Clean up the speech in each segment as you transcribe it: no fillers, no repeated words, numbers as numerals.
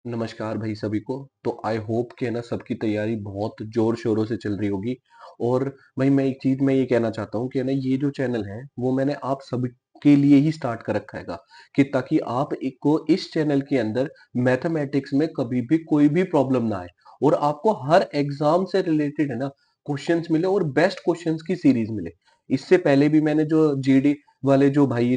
नमस्कार भाई सभी को। तो आई होप कि है ना सबकी तैयारी बहुत जोर शोरों से चल रही होगी। और भाई मैं एक चीज मैं ये कहना चाहता हूँ कि है ना ये जो चैनल है वो मैंने आप सभी के लिए ही स्टार्ट कर रखा हैगा कि ताकि आप एक को इस चैनल के अंदर मैथमेटिक्स में कभी भी कोई भी प्रॉब्लम ना आए और आपको हर एग्जाम से रिलेटेड है ना क्वेश्चंस मिले और बेस्ट क्वेश्चंस की सीरीज मिले। इससे पहले भी मैंने जो जीडी वाले जो भाई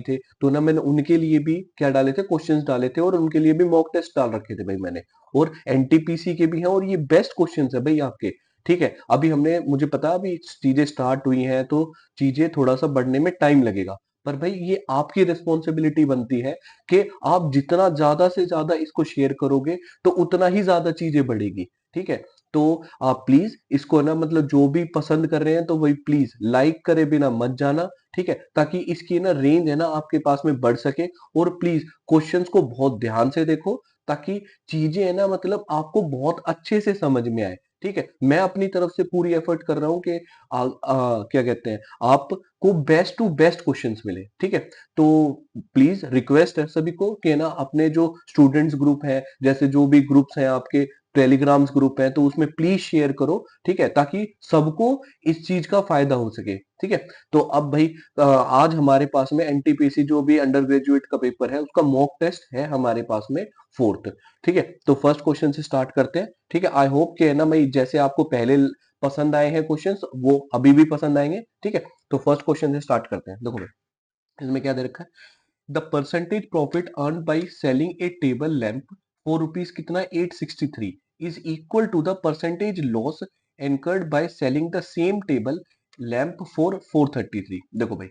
थे तो ना मैंने उनके लिए भी क्या डाले थे, क्वेश्चंस डाले थे और उनके लिए भी मॉक टेस्ट डाल रखे थे भाई मैंने। और एनटीपीसी के भी हैं और ये बेस्ट क्वेश्चंस है भाई आपके। ठीक है, अभी हमने मुझे पता अभी चीजें स्टार्ट हुई हैं तो चीजें थोड़ा सा बढ़ने में टाइम लगेगा। पर भाई ये आपकी रिस्पॉन्सिबिलिटी बनती है कि आप जितना ज्यादा से ज्यादा इसको शेयर करोगे तो उतना ही ज्यादा चीजें बढ़ेगी। ठीक है, तो आप प्लीज इसको ना मतलब जो भी पसंद कर रहे हैं तो वही प्लीज लाइक करे बिना मत जाना। ठीक है, ताकि इसकी ना रेंज है ना आपके पास में बढ़ सके। और प्लीज क्वेश्चंस को बहुत ध्यान से देखो ताकि चीजें है ना मतलब आपको बहुत अच्छे से समझ में आए। ठीक है, मैं अपनी तरफ से पूरी एफर्ट कर रहा हूँ कि क्या कहते हैं आपको बेस्ट टू बेस्ट क्वेश्चंस मिले। ठीक है, तो प्लीज रिक्वेस्ट है सभी को कि ना अपने जो स्टूडेंट्स ग्रुप है, जैसे जो भी ग्रुप्स हैं आपके टेलीग्राम्स ग्रुप है, तो उसमें प्लीज शेयर करो। ठीक है, ताकि सबको इस चीज का फायदा हो सके। ठीक है, तो अब भाई आज हमारे पास में एनटीपीसी जो भी अंडर ग्रेजुएट का पेपर है उसका मॉक टेस्ट है हमारे पास में फोर्थ। ठीक है, तो फर्स्ट क्वेश्चन से स्टार्ट करते हैं। ठीक है, आई होप कि है ना भाई जैसे आपको पहले पसंद आए हैं क्वेश्चंस वो अभी भी पसंद आएंगे। ठीक है, तो फर्स्ट क्वेश्चन से स्टार्ट करते हैं। देखो भाई इसमें क्या दे रखा है, the percentage profit earn by selling a table lamp for rupees कितना 863 is equal to the percentage loss incurred by selling the same table lamp for 433। देखो भाई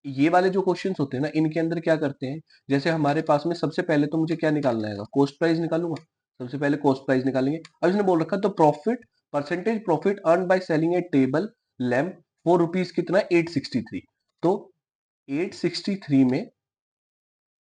ये वाले जो क्वेश्चंस होते हैं ना इनके अंदर क्या करते हैं, जैसे हमारे पास में सबसे पहले तो मुझे क्या निकालना है, कॉस्ट प्राइस निकालूंगा। सबसे पहले कॉस्ट प्राइस निकालेंगे। अब इसने बोल रखा है तो profit percentage profit earn by selling a table lamp for rupees कितना 863। तो 863 में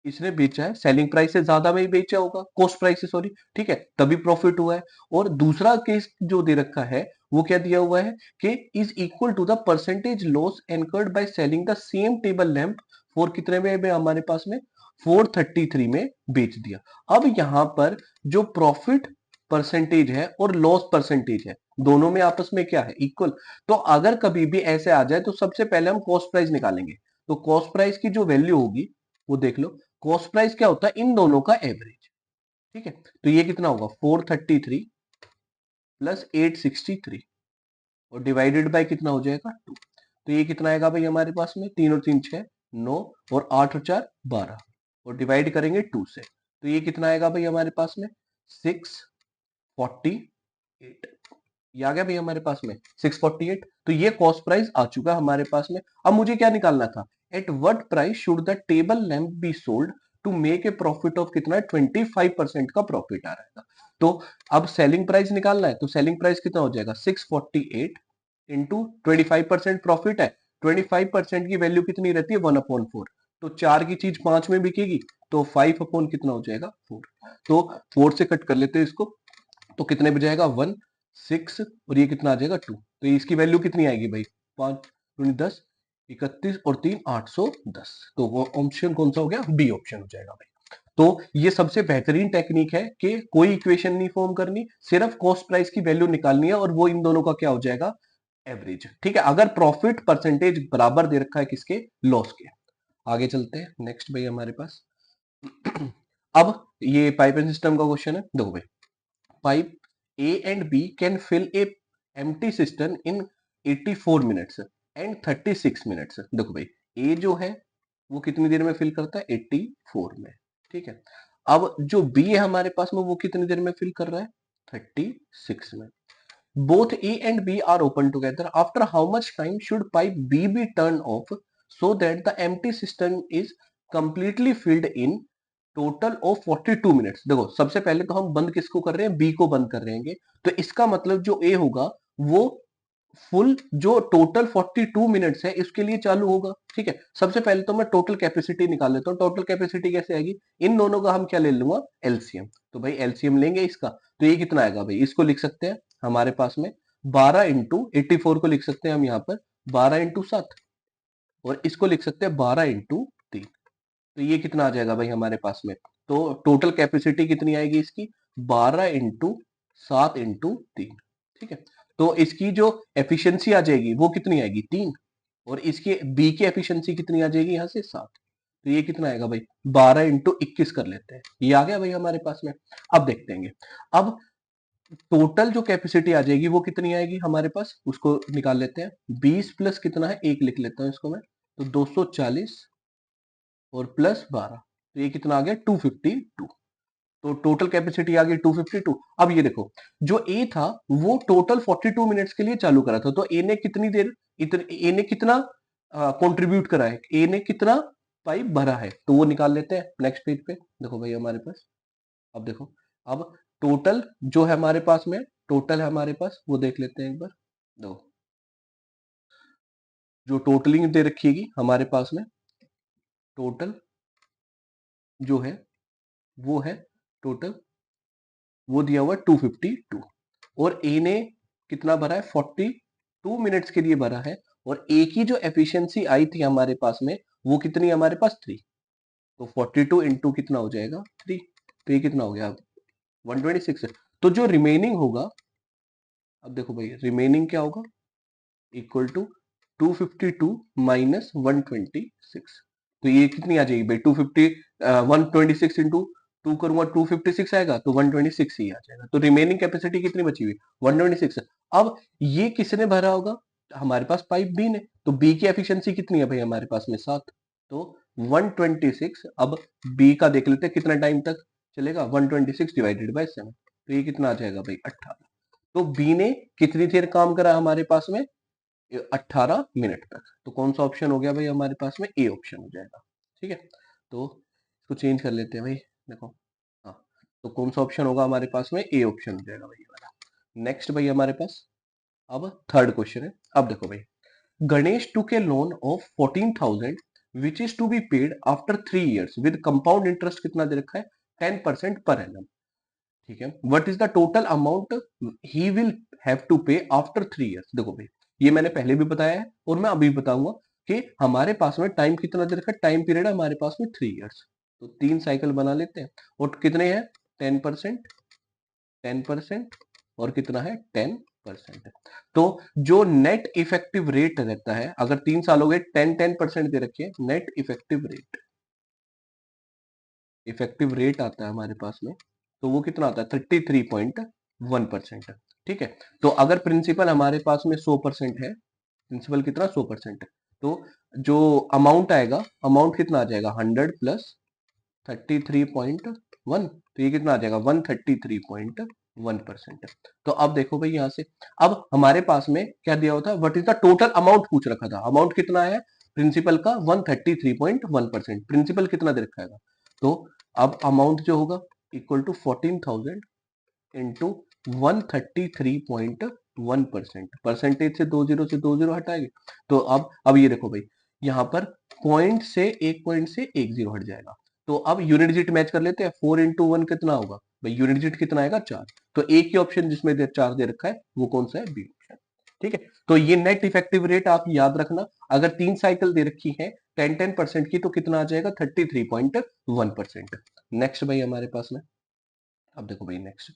इसने बेचा है, सेलिंग प्राइस से ज्यादा में ही बेचा होगा, कॉस्ट प्राइस से सॉरी। ठीक है, तभी प्रॉफिट हुआ है। और दूसरा केस जो दे रखा है वो क्या दिया हुआ है कि is equal to the percentage loss incurred by selling the same table lamp for कितने में हमारे पास में 433 में बेच दिया। अब यहां पर जो प्रॉफिट परसेंटेज है और लॉस परसेंटेज है दोनों में आपस में क्या है, इक्वल। तो अगर कभी भी ऐसे आ जाए तो सबसे पहले हम कॉस्ट प्राइस निकालेंगे। तो कॉस्ट प्राइस की जो वैल्यू होगी वो देख लो। कॉस्ट प्राइस क्या होता है, इन दोनों का एवरेज। ठीक है, तो ये कितना होगा 433 प्लस 863 और डिवाइडेड बाय कितना हो जाएगा 2। तो ये कितना आएगा भाई हमारे पास में, 3 और 3 6 9 और 8 और 4 12 और डिवाइड करेंगे 2 से। तो ये कितना आएगा भाई हमारे पास में 648। ये आ गया भाई हमारे पास में 648। तो ये कॉस्ट प्राइस आ चुका है हमारे पास में। अब मुझे क्या निकालना था, at what price should the table lamp be sold to make a profit of कितना है 25% का प्रॉफिट आ रहा है। तो अब सेलिंग प्राइस निकालना है तो सेलिंग प्राइस कितना हो जाएगा 648 इंटू 25% प्रॉफिट है। 25% की वैल्यू कितनी रहती है 1/4। तो 4 की चीज 5 में बिकेगी तो 5 अपॉन कितना हो जाएगा 4। तो 4 से कट कर लेते हैं इसको तो कितने बजाएगा 1 6 और ये कितना आ जाएगा 2। तो इसकी वैल्यू कितनी आएगी भाई 5 दूनी 10 31 और 3 810। तो वो ऑप्शन कौन सा हो गया, बी ऑप्शन हो जाएगा भाई। तो ये सबसे बेहतरीन टेक्निक है कि कोई इक्वेशन नहीं फॉर्म करनी, सिर्फ कॉस्ट प्राइस की वैल्यू निकालनी है और वो इन दोनों का क्या हो जाएगा एवरेज। ठीक है, अगर प्रॉफिट परसेंटेज बराबर दे रखा है किसके, लॉस के। आगे चलते हैं नेक्स्ट भाई हमारे पास। अब ये पाइप एंड सिस्टम का क्वेश्चन है। देखो भाई pipe A and B can fill a empty cistern in 84 minutes and 36 minutes। देखो भाई A जो है वो कितनी देर में फिल करता है 84 में। ठीक है, अब जो B है हमारे पास में वो कितनी देर में फिल कर रहा है 36 में। both A and B are open together, after how much time should pipe B be turned off so that the empty cistern is completely filled in total of 42 minutes. देखो सबसे पहले तो हम बंद किसको कर रहे हैं, बी को बंद कर रहे हैं। तो इसका मतलब जो ए होगा वो फुल जो टोटल 42 मिनट्स है इसके लिए चालू होगा। ठीक है, सबसे पहले तो मैं टोटल कैपेसिटी निकाल लेता हूँ। टोटल कैपेसिटी कैसे आएगी, इन दोनों का हम क्या ले लूंगा एलसीएम। तो भाई एलसीएम लेंगे इसका तो ये कितना आएगा भाई, इसको लिख सकते हैं हमारे पास में 12 इंटू 84 को लिख सकते हैं हम यहाँ पर 12 इंटू 7 और इसको लिख सकते हैं 12 इंटू 3। तो ये कितना आ जाएगा भाई हमारे पास में तो टोटल कैपेसिटी कितनी आएगी इसकी 12 इंटू 7 इंटू 3। ठीक है, तो इसकी जो एफिशिएंसी आ जाएगी वो कितनी आएगी 3, और इसकी बी की एफिशिएंसी कितनी आ जाएगी यहाँ से 7। तो ये कितना आएगा भाई 12 इंटू 21 कर लेते हैं, ये आ गया भाई हमारे पास में। अब देखते हैं, अब टोटल जो कैपेसिटी आ जाएगी वो कितनी आएगी हमारे पास, उसको निकाल लेते हैं। 20 प्लस कितना है, एक लिख लेता हूं इसको मैं, तो 240 और प्लस 12, तो ये कितना आ गया 252। तो टोटल कैपेसिटी आ गई 252। अब ये देखो, जो ए था वो टोटल 42 मिनट्स के लिए चालू करा था, तो ए ने कितनी देर, ए ने कितना कंट्रीब्यूट करा है, ए ने कितना पाइप भरा है, तो वो निकाल लेते हैं नेक्स्ट पेज पे। देखो भाई हमारे पास, अब देखो, अब टोटल जो है हमारे पास में, टोटल है हमारे पास, वो देख लेते हैं एक बार। दो, जो टोटलिंग दे रखीगी हमारे पास में, टोटल जो है वो है, टोटल वो दिया हुआ 252, और ए ने कितना भरा है 42 मिनट्स के लिए भरा है, और ए की जो एफिशिएंसी आई थी हमारे पास में वो कितनी है हमारे पास 3, तो 42 इंटू कितना हो जाएगा 3, तो ये कितना हो गया 126। तो जो रिमेनिंग होगा, अब देखो भाई रिमेनिंग क्या होगा, इक्वल टू 252 माइनस 126। तो ये कितनी आ जाएगी भाई 250, 126 इंटू 2 करूंगा 256 आएगा, तो 126 ही आ जाएगा। तो रिमेनिंग कैपेसिटी कितनी बची हुई 126। अब ये किसने भरा होगा, हमारे पास पाइप बी ने, तो बी की एफिशिएंसी कितनी है भाई हमारे पास में 7, तो 126। अब बी का देख लेते हैं कितना टाइम तक चलेगा, 126 डिवाइडेड बाय 7, तो ये कितना आ जाएगा भाई 18। तो बी ने कितनी देर काम करा हमारे पास में 18 मिनट तक। तो कौन सा ऑप्शन हो गया भाई हमारे पास में, ए ऑप्शन हो जाएगा। ठीक है, तो इसको चेंज कर लेते हैं भाई, देखो, हाँ, तो कौन सा ऑप्शन होगा हमारे पास में, ए ऑप्शन हो जाएगा भाई वाला। नेक्स्ट भाई हमारे पास अब थर्ड क्वेश्चन है। अब देखो भाई, Ganesh took a loan of 14,000 which is to be paid after 3 years with compound interest कितना दे रखा है 10% पर एनम। ठीक है, what is the total amount he will have to pay after 3 years। देखो भाई, ये मैंने पहले भी बताया है और मैं अभी बताऊंगा कि हमारे पास में टाइम कितना दे रखा है, टाइम पीरियड है हमारे पास में 3 years। तो 3 साइकिल बना लेते हैं, और कितने हैं 10%, 10% और कितना है 10%। तो जो नेट इफेक्टिव रेट रहता है, अगर 3 साल हो गए 10-10% दे रखिए, net effective rate, effective rate आता है हमारे पास में, तो वो कितना आता है 33.1%। ठीक है, तो अगर प्रिंसिपल हमारे पास में 100% है, प्रिंसिपल कितना 100% है, तो जो अमाउंट आएगा, अमाउंट कितना आ जाएगा 100 प्लस 33.1, तो ये कितना आ जाएगा 133.1%। तो अब देखो भाई यहाँ से, अब हमारे पास में क्या दिया हुआ था, what is the total amount पूछ रखा था, अमाउंट कितना है प्रिंसिपल का 133.1%, प्रिंसिपल कितना दे रखा है, तो अब अमाउंट जो होगा इक्वल टू 14,000 इंटू 133.1%, परसेंटेज से 20 से 20 हटाएंगे, तो अब ये देखो भाई, यहाँ पर पॉइंट से एक जीरो हट जाएगा, तो अब यूनिट डिजिट मैच कर लेते हैं, 4 इंटू 1 कितना होगा भाई, यूनिट डिजिट कितना आएगा 4, तो एक ही ऑप्शन जिसमें 4 दे रखा है वो कौन सा है, बी ऑप्शन। ठीक है, तो ये नेट इफेक्टिव रेट आप याद रखना, अगर 3 साइकिल दे रखी है 10-10% की, तो कितना आ जाएगा 33.1%। नेक्स्ट भाई हमारे पास में, अब देखो भाई नेक्स्ट,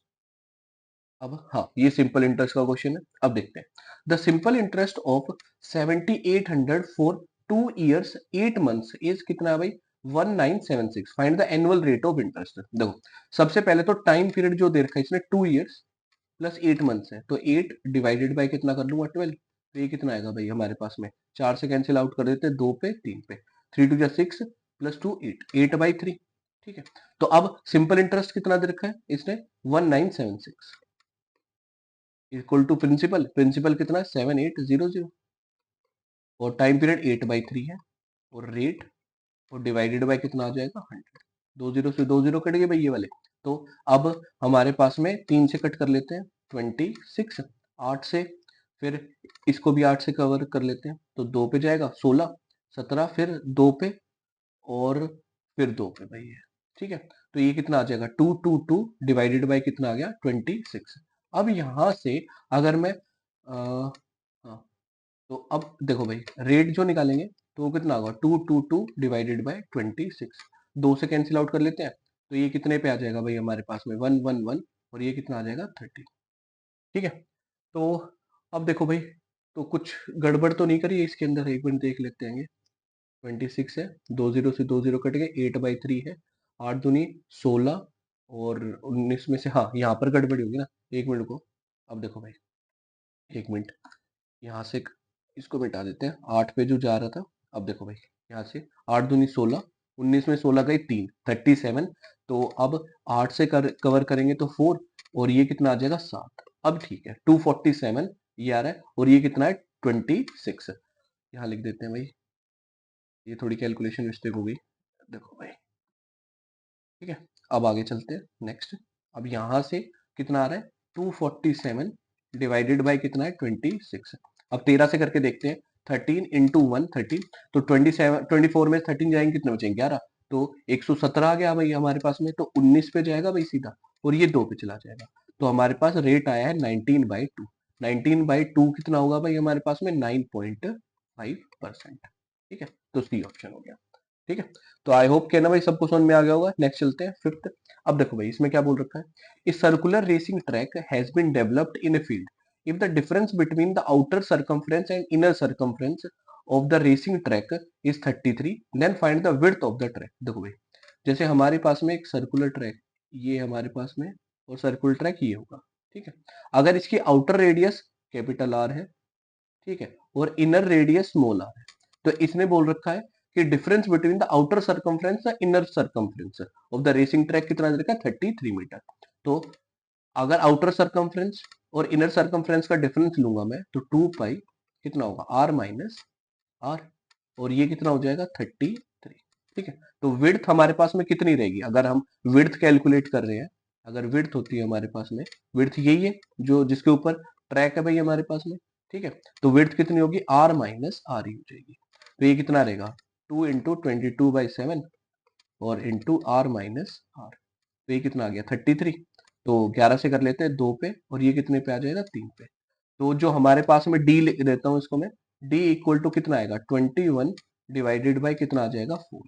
अब हाँ, ये सिंपल इंटरेस्ट का क्वेश्चन है। अब देखते हैं, the simple interest of 7800 for 2 years 8 months is कितना है भाई 1976, find the annual rate of interest. देखो, सबसे पहले तो टाइम पीरियड जो दे रखा है इसने 2 years प्लस 8 months है, तो 8 डिवाइडेड बाई कितना कर लूंगा 12, तो ये कितना आएगा भाई हमारे पास में, 4 से कैंसिल आउट कर देते हैं, 2 पे 3 पे, 3 2 6 प्लस 2 8, 8/3। ठीक है, तो अब सिंपल इंटरेस्ट कितना दे रखा है इसने 1976 इक्वल टू प्रिंसिपल, प्रिंसिपल कितना है 7800, और टाइम पीरियड 8/3 है, और रेट और डिवाइडेड बाय कितना आ जाएगा 100, 20 से 20 कट गए भाई ये वाले। तो अब हमारे पास में 3 से कट कर लेते हैं 26, 8 से, फिर इसको भी 8 से कवर कर लेते हैं, तो 2 पे जाएगा 16, 17 फिर 2 पे, और फिर 2 पे भाई है। ठीक है, तो ये कितना आ जाएगा 222 डिवाइडेड बाय कितना आ गया 26। अब यहाँ से अगर मैं हाँ, तो अब देखो भाई रेट जो निकालेंगे तो वो कितना होगा 222 डिवाइडेड बाय 26, 2 से कैंसिल आउट कर लेते हैं, तो ये कितने पे आ जाएगा भाई हमारे पास में 111 और ये कितना आ जाएगा 30। ठीक है, तो अब देखो भाई, तो कुछ गड़बड़ तो नहीं करी है इसके अंदर, एक मिनट देख लेते हैं। 26 है, 2 जीरो से 2 जीरो कट गए, 8/3 है, 8 दूनी 16 और 19 में से, हाँ यहाँ पर गड़बड़ी होगी ना, एक मिनट को। अब देखो भाई, एक मिनट, यहाँ से इसको मिटा देते हैं, 8 पे जो जा रहा था। अब देखो भाई, यहाँ से 8 दूनी 16, 19 में 16 गई 3, 37। तो अब 8 से कवर करेंगे तो 4, और ये कितना आ जाएगा 7। अब ठीक है, 247 ये आ रहा है, और ये कितना है 26। यहाँ लिख देते हैं भाई, ये थोड़ी कैलकुलेशन मिस्टेक हो गई, देखो भाई। ठीक है, अब आगे चलते हैं नेक्स्ट। अब यहाँ से कितना आ रहा है 247 डिवाइडेड बाय कितना है 26। अब 13 से करके देखते हैं, 13 इंटू 1 13, तो 24 में 13 जाएंगे कितने बचेंगे 11, तो 117 आ गया भाई हमारे पास में, तो 19 पे जाएगा भाई सीधा, और ये 2 पे चला जाएगा। तो हमारे पास रेट आया है 19/2। 19/2 कितना होगा भाई हमारे पास में 9.5%। ठीक है, तो सी ऑप्शन हो गया। ठीक है, तो आई होप के ना भाई सबको समझ में आ गया होगा। नेक्स्ट चलते हैं फिफ्थ। अब देखो भाई, इसमें क्या बोल रखा है, इस circular racing track has been developed in a field if the difference between the outer circumference and inner circumference of the racing track is 33, then find the width of the track. देखो भाई, जैसे हमारे पास में एक circular track, ये हमारे पास में, और सर्कुलर ट्रैक ये होगा। ठीक है, अगर इसकी आउटर रेडियस कैपिटल आर है, ठीक है, और इनर रेडियस स्मॉल आर है, तो इसने बोल रखा है कि difference between the outer circumference और inner circumference of the racing track कितना दे रखा है 33 मीटर। तो अगर आउटर सर्कमफ्रेंस और इनर सर्कमफ्रेंस का डिफरेंस लूंगा मैं, तो 2 पाई कितना होगा आर माइनस आर, और ये कितना हो जाएगा 33। ठीक है, तो विड्थ हमारे पास में कितनी रहेगी, अगर हम विड्थ कैलकुलेट कर रहे हैं, अगर विड्थ होती है हमारे पास में, विड्थ यही है जो जिसके ऊपर ट्रैक है भाई हमारे पास में। ठीक है, तो विड्थ कितनी होगी आर माइनस आर ही हो जाएगी। तो ये कितना रहेगा 2 × 22/7 और इंटू आर माइनस आर, तो ये कितना आ गया 33। तो 11 से कर लेते हैं 2 पे, और ये कितने पे आ जाएगा 3 पे। तो जो हमारे पास में डी लिख देता हूँ इसको मैं, डी इक्वल टू कितना आएगा 21 डिवाइडेड बाय कितना आ जाएगा 4।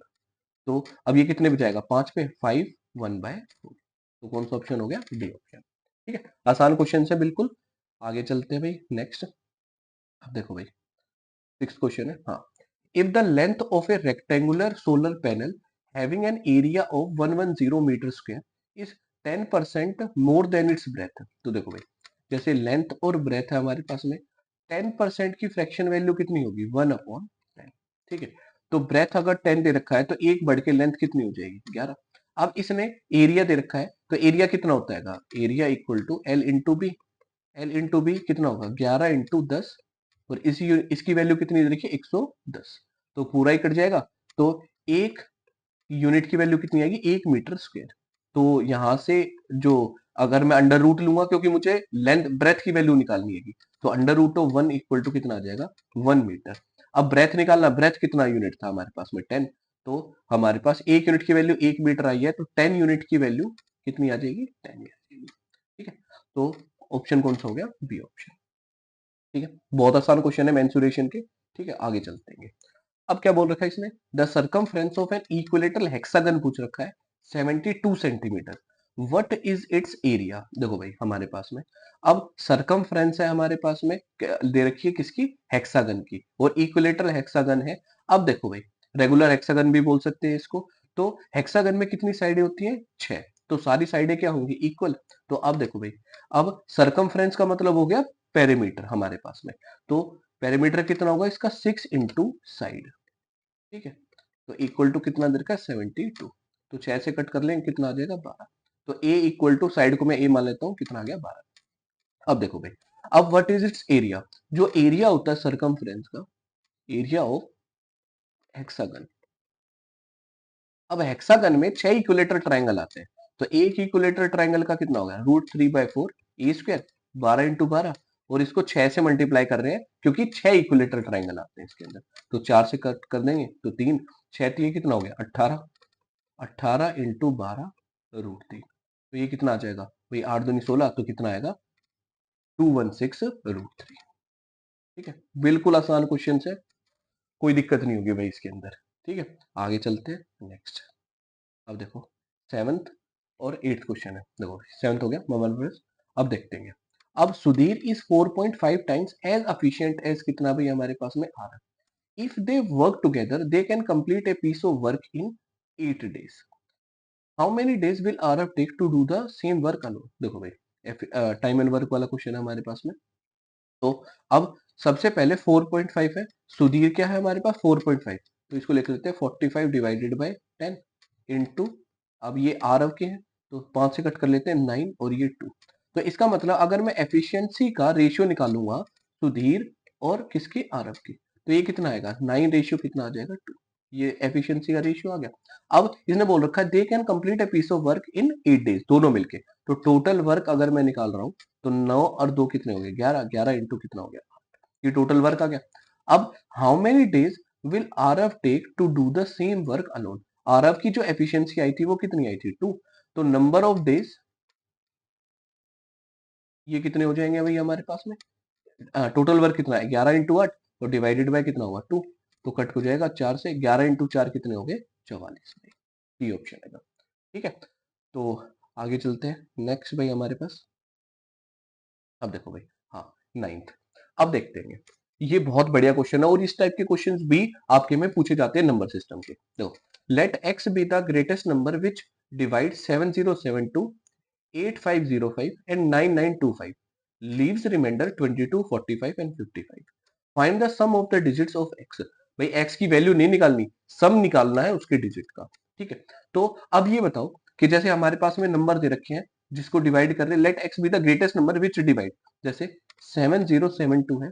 तो अब ये कितने पे जाएगा 5 पे, 5 1/4। तो कौन सा ऑप्शन हो गया डी ऑप्शन। ठीक है, आसान क्वेश्चन है बिल्कुल। आगे चलते हैं भाई नेक्स्ट। अब देखो भाई, सिक्स क्वेश्चन है, हाँ। If the length of a rectangular solar panel having an area of 110 metre square is 10% more than its breadth. तो देखो भाई, जैसे लेंथ और ब्रेथ है हमारे पास में, 10% की फ्रैक्शन वैल्यू कितनी होगी 1/10। ठीक है, तो ब्रेथ अगर 10 दे रखा है, तो एक बढ़ के लेंथ कितनी हो जाएगी 11। अब इसने एरिया दे रखा है, तो एरिया कितना होता है, area equal to L into B. L into B कितना होगा 11 × 10, और इसी इसकी वैल्यू कितनी देखिए 110, तो पूरा ही कट जाएगा। तो एक यूनिट की वैल्यू कितनी आएगी 1 मीटर स्क्वायर। तो यहां से जो, अगर मैं अंडर रूट लूंगा, क्योंकि मुझे लेंथ ब्रेथ की वैल्यू निकालनी है, तो under root of 1 equal to कितना आ जाएगा 1 मीटर। अब ब्रेथ निकालना, ब्रेथ कितना यूनिट था हमारे पास में 10, तो हमारे पास एक यूनिट की वैल्यू 1 मीटर आई है, तो 10 यूनिट की वैल्यू कितनी आ जाएगी 10 आ जाएगी। ठीक है, तो ऑप्शन कौन सा हो गया बी ऑप्शन। ठीक है, बहुत आसान क्वेश्चन है मेंसुरेशन के। ठीक है, आगे चलते हैं। अब क्या बोल रखा है इसने, the circumference of an equilateral hexagon पूछ रखा है 72 centimetre, what is it's area. देखो भाई हमारे पास में, अब सर्कमफ्रेंस है हमारे पास में, दे रखी है किसकी हेक्सागन की, और इक्विलेटरल हेक्सागन है। अब देखो भाई, रेगुलर हेक्सागन भी बोल सकते हैं इसको। तो हेक्सागन में कितनी साइडें होती हैं 6, तो सारी साइडें क्या होंगी इक्वल। तो अब देखो भाई, अब सर्कमफ्रेंस का मतलब हो गया पेरीमीटर हमारे पास में, तो पेरीमीटर कितना होगा इसका 6 इंटू साइड। ठीक है, तो इक्वल टू कितना दे रखा है 72, तो 6 से कट कर लेंगे कितना आ जाएगा 12। तो ए इक्वल टू, साइड को मैं ए मान लेता हूँ, कितना आ गया 12। अब देखो भाई, अब व्हाट इज इट्स एरिया, जो एरिया होता है सर्कमफ्रेंस का, एरिया ऑफ हेक्सागन। अब हेक्सागन में 6 इक्विलेटर ट्रायंगल आते हैं, तो एक इक्विलेटर ट्रायंगल का कितना होगा √3/4 ए स्क्वायर, 12 × 12, और इसको 6 से मल्टीप्लाई कर रहे हैं क्योंकि 6 इक्विलेटर ट्रायंगल आते हैं इसके अंदर, तो 4 से कट कर देंगे तो 3, 6 3 कितना हो गया 18, 18 × 12 √3, तो ये कितना आ जाएगा भाई 8 दूनी 16, तो कितना आएगा 216 √3। ठीक है, बिल्कुल आसान क्वेश्चन है, कोई दिक्कत नहीं होगी भाई इसके अंदर। ठीक है, आगे चलते हैं नेक्स्ट। अब देखो 7th और 8th क्वेश्चन है। देखो 7th हो गया मोबाइल प्रेस। अब देखते हैं। अब Sudhir is 4.5 times as efficient as कितना भी हमारे पास में आ रहा है। If they work together they can complete a piece of work in 8 days। How many days will R F take to do the same work alone. देखो भाई टाइम एंड वर्क वाला क्वेश्चन है हमारे पास में। तो अब सबसे पहले 4.5 है, सुधीर क्या है हमारे पास 4.5, तो इसको लिख लेते हैं 45 डिवाइडेड बाय 10 इंटू, अब ये आरव के हैं तो 5 से कट कर लेते हैं 9 और ये 2। तो इसका मतलब अगर मैं एफिशिएंसी का रेशियो निकालूंगा सुधीर और किसके आरव की, तो ये कितना आएगा 9 रेशियो कितना आ जाएगा 2। ये एफिशिएंसी का रेशियो आ गया। अब इसने बोल रखा है they can complete a piece of work in 8 days, दोनों मिलके। तो टोटल वर्क अगर मैं निकाल रहा हूँ तो 9 और 2 कितने हो गए 11, 11 इंटू कितना हो गया, ये टोटल वर्क आ गया। अब how many days will RF take to do the same work alone. RF की जो एफिशिएंसी आई थी वो कितनी आई थी 2, तो नंबर ऑफ डेज ये कितने हो जाएंगे भाई हमारे पास में, टोटल वर्क कितना है 11 इंटू 8 तो डिवाइडेड बाय कितना होगा 2, तो कट हो जाएगा 4 से, 11 इंटू 4 कितने हो गए 44। ये ऑप्शन है। ठीक है, तो आगे चलते हैं नेक्स्ट भाई हमारे पास। अब देखो भाई, हाँ 9th। अब देखते हैं, ये बहुत बढ़िया क्वेश्चन है और इस टाइप के क्वेश्चंस भी आपके में पूछे जाते हैं नंबर सिस्टम के। देखो, let X be the greatest number which divide 7072 8505 and 9925 leaves remainder 22 45 and 55। Find the sum of the digits of X. भाई एक्स की वैल्यू नहीं निकालनी, सम निकालना है उसके डिजिट का। ठीक है, तो अब ये बताओ कि जैसे हमारे पास में नंबर दे रखे हैं जिसको डिवाइड कर रहे हैं, let X be the greatest number which divide, जैसे 7072 है,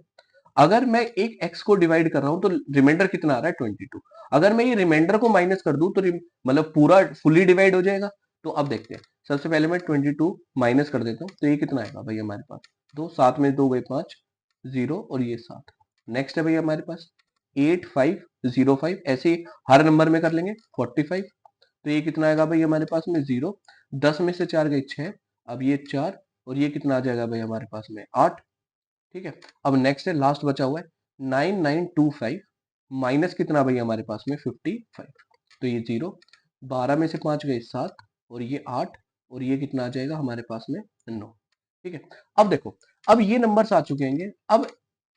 अगर मैं एक x को डिवाइड कर रहा हूं तो रिमाइंडर कितना आ रहा है 22। अगर मैं ये रिमाइंडर को माइनस कर दूं तो मतलब पूरा फुली डिवाइड हो जाएगा। तो अब देखते हैं, सबसे पहले मैं 22 माइनस कर देता हूं तो ये कितना आएगा भाई हमारे पास 2, 7 में 2 गए 5, 0 और ये 7। नेक्स्ट है भाई हमारे पास 8505, ऐसे ही हर नंबर में कर लेंगे 45, तो ये कितना आएगा भाई हमारे पास में 0, 10 में से 4 गए 6, अब ये 4 और ये कितना आ जाएगा भाई हमारे पास में 8। ठीक है, अब नेक्स्ट है लास्ट बचा हुआ है 9925 माइनस कितना भाई हमारे पास में 55, तो ये 0, 12 में से 5 गए 7 और ये 8 और ये कितना आ जाएगा हमारे पास में 9। ठीक है, अब देखो, अब ये नंबर्स आ चुके हैं, अब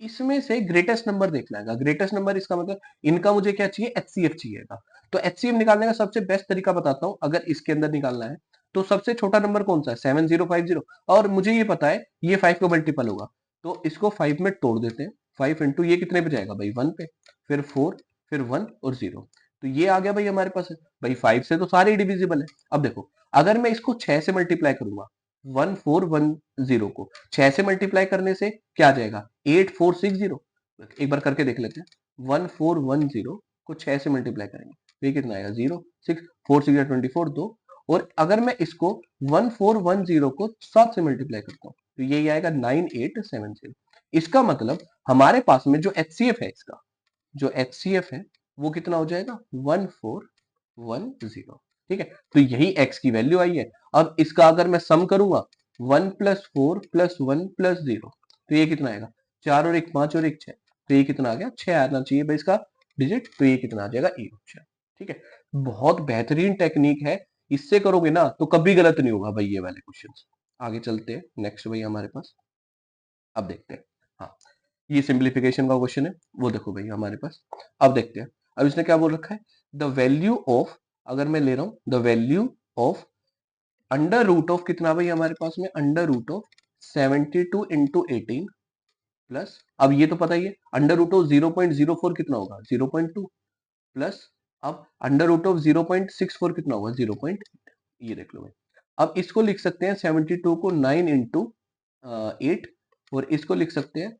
इसमें से ग्रेटेस्ट नंबर देखना है। ग्रेटेस्ट नंबर इसका मतलब इनका मुझे क्या चाहिए एचसीएफ चाहिएगा। तो एचसीएफ निकालने का सबसे बेस्ट तरीका बताता हूं, अगर इसके अंदर निकालना है तो सबसे छोटा नंबर कौन सा है 7050, और मुझे ये पता है ये 5 का मल्टीपल होगा, तो इसको 5 में तोड़ देते हैं। 5 इंटू ये कितने पे जाएगा भाई 1 पे, फिर 4, फिर 1 और 0, तो ये आ गया भाई हमारे पास है। भाई 5 से तो सारे डिविजिबल है। अब देखो, अगर मैं इसको 6 से मल्टीप्लाई करूंगा 1410 को 6 से मल्टीप्लाई करने से क्या आ जाएगा 8460, एक बार करके देख लेते हैं। 1410 को 6 से मल्टीप्लाई करेंगे तो ये कितना आएगा 0 6 4 6 24 2, और अगर मैं इसको 1410 को 7 से मल्टीप्लाई करता हूँ तो यही आएगा 9870। इसका मतलब हमारे पास में जो एचसीएफ है, इसका जो एचसीएफ है वो कितना हो जाएगा 1410। ठीक है, तो यही एक्स की वैल्यू आई है। अब इसका अगर मैं सम करूंगा 1 प्लस 4 प्लस 1 प्लस 0, तो ये कितना आएगा 4 और 1 5 और 1 6, तो ये कितना आ गया 6 आना चाहिए भाई इसका डिजिट, तो ये कितना आ जाएगा ए ऑप्शन। ठीक है, बहुत बेहतरीन टेक्निक है, इससे करोगे ना तो कभी गलत नहीं होगा भाई ये वाले क्वेश्चंस। आगे चलते हैं नेक्स्ट भाई हमारे पास। अब देखते हैं, हाँ ये सिंप्लीफिकेशन का क्वेश्चन है, वो देखो भाई हमारे पास। अब देखते हैं, अब इसने क्या बोल रखा है द वैल्यू ऑफ, अगर मैं ले रहा हूं the value of under root of कितना भाई हमारे पास में under root of 72 into 18 plus, अब ये तो पता ही है अंडर रूट ऑफ 0.04 कितना होगा 0.2 प्लस, अब अंडर रूट ऑफ 0.64 कितना होगा 0.8, ये देख लो भाई। अब इसको लिख सकते हैं 72 को 9 इंटू 8, और इसको लिख सकते हैं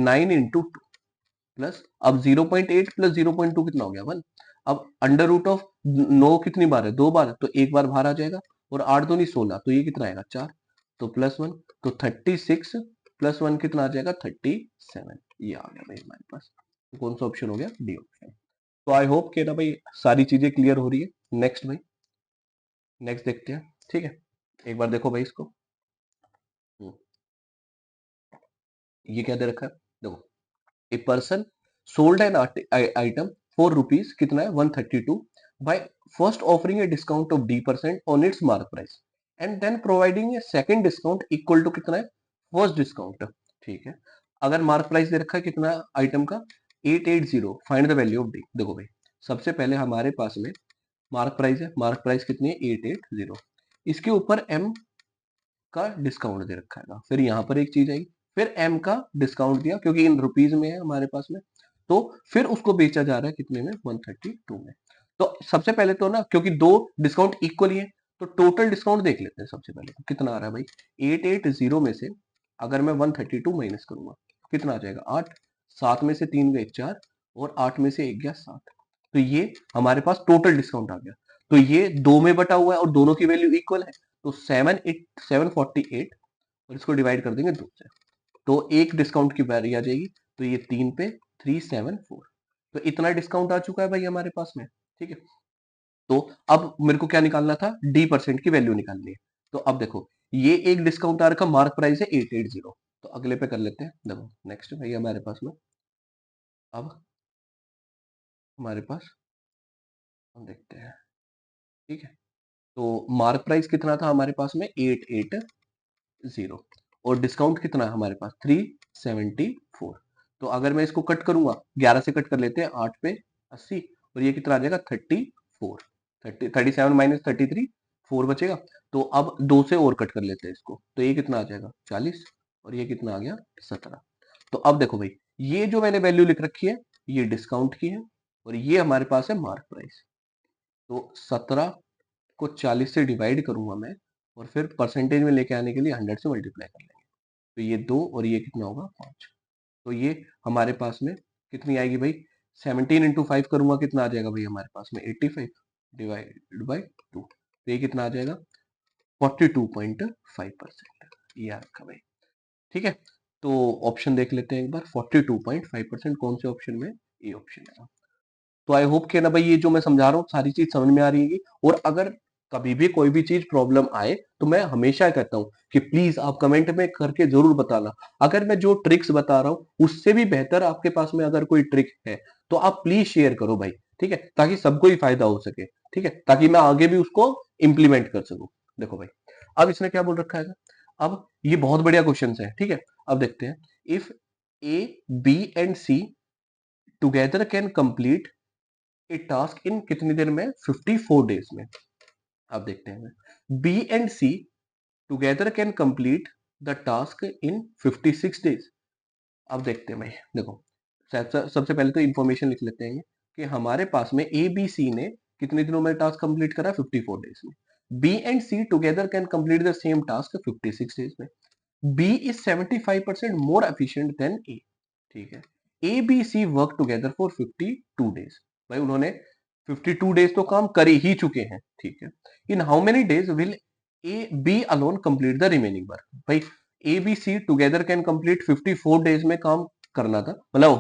9 इंटू प्लस, अब 0.8 प्लस 0.2 कितना हो गया 1। अब अंडर रूट ऑफ 9 कितनी बार है 2 बार, तो एक बार बाहर आ जाएगा, और 8 2 नहीं 16, तो ये कितना आएगा 4, तो प्लस 1, तो 36 प्लस 1 कितना आ जाएगा 37, ये आ गया भाई हमारे पास। तो कौन सा ऑप्शन हो गया डी ऑप्शन। तो आई होप कि ना भाई सारी चीजें क्लियर हो रही है। नेक्स्ट भाई, नेक्स्ट देखते हैं। ठीक है, एक बार देखो भाई इसको। हम्म, ये क्या दे रखा है देखो, a person sold an item for rupees कितना है 132 by first offering a discount of D% on its mark price and then providing a second discount equal to कितना है फर्स्ट डिस्काउंट। ठीक है, अगर मार्क प्राइस दे रखा है कितना आइटम का 880, find the value of D. देखो भाई, सबसे पहले हमारे पास में मार्क प्राइस है, मार्क प्राइस कितनी है 880, इसके ऊपर एम का डिस्काउंट दे रखा है। फिर यहाँ पर एक चीज आई, फिर एम का डिस्काउंट दिया क्योंकि इन रुपीज में है हमारे पास में, तो फिर उसको बेचा जा रहा है कितने में 132 में। तो सबसे पहले तो ना, क्योंकि दो डिस्काउंट इक्वल ही है, तो टोटल डिस्काउंट देख लेते हैं सबसे पहले। तो कितना आ रहा है भाई 880 में से अगर मैं 132 माइनस करूंगा तो कितना आ जाएगा 8, 7 में से 3 गए 4 और 8 में से 1 गया 7। तो ये हमारे पास टोटल डिस्काउंट आ गया। तो ये दो में बटा हुआ है और दोनों की वैल्यू इक्वल है, तो 748 और इसको डिवाइड कर देंगे 2 से, तो एक डिस्काउंट की वैल्यू आ जाएगी, तो ये 3 पे 374। तो इतना डिस्काउंट आ चुका है भाई हमारे पास में। ठीक है, तो अब मेरे को क्या निकालना था, डी परसेंट की वैल्यू निकालनी है। तो अब देखो, ये एक डिस्काउंट आ रखा, मार्क प्राइस है 880, तो अगले पे कर लेते हैं। देखो नेक्स्ट भाई हमारे पास में, अब हमारे पास हम देखते हैं। ठीक है, तो मार्क प्राइस कितना था हमारे पास में 880 और डिस्काउंट कितना है हमारे पास 374। तो अगर मैं इसको कट करूंगा, 11 से कट कर लेते हैं, 8 पे 80 और ये कितना आ जाएगा 34, 37 माइनस 33, 4 बचेगा। तो अब 2 से और कट कर लेते हैं इसको, तो ये कितना आ जाएगा 40 और ये कितना आ गया 17। तो अब देखो भाई, ये जो मैंने वैल्यू लिख रखी है ये डिस्काउंट की है और ये हमारे पास है मार्क प्राइस। तो 17 को 40 से डिवाइड करूंगा मैं और फिर परसेंटेज में लेके आने के लिए 100 से मल्टीप्लाई कर लेंगे, तो ये 2 और ये कितना होगा 5। तो ये हमारे पास में कितनी आएगी भाई, 17 इंटू 5 करूंगा कितना आ जाएगा भाई हमारे पास में 85 डिवाइड बाई 2, तो ये कितना आ जाएगा 42.5%, ये आ रखा भाई। ठीक है, तो ऑप्शन देख लेते हैं एक बार, 42.5% कौन से ऑप्शन में, ये ऑप्शन है। तो आई होप कि ना भाई ये जो मैं समझा रहा हूँ सारी चीज समझ में आ रही है। और अगर कभी भी कोई भी चीज प्रॉब्लम आए तो मैं हमेशा कहता हूँ कि प्लीज आप कमेंट में करके जरूर बताना। अगर मैं जो ट्रिक्स बता रहा हूँ उससे भी बेहतर आपके पास में अगर कोई ट्रिक है तो आप प्लीज शेयर करो भाई। ठीक है, ताकि सबको ही फायदा हो सके। ठीक है, ताकि मैं आगे भी उसको इम्प्लीमेंट कर सकूं। देखो भाई, अब इसने क्या बोल रखा है, अब ये बहुत बढ़िया क्वेश्चन है। ठीक है, अब देखते हैं, if A B and C together can complete a task in कितनी देर में 54 डेज में। अब देखते हैं, B and C together can complete the task in 56 days. अब देखते हैं भाई, देखो सबसे पहले तो इंफॉर्मेशन लिख लेते हैं कि हमारे पास में ए बी सी ने कितने दिनों में टास्क कंप्लीट करा 54 डेज में। B and C together can complete the same task 56 days में। B is 75% more efficient than A. ठीक है, A B C work together for 52 days. भाई उन्होंने 52 डेज तो काम कर ही चुके हैं। ठीक है, in how many days will A B alone complete the remaining work. भाई A B C together can complete 54 days में काम करना था, मतलब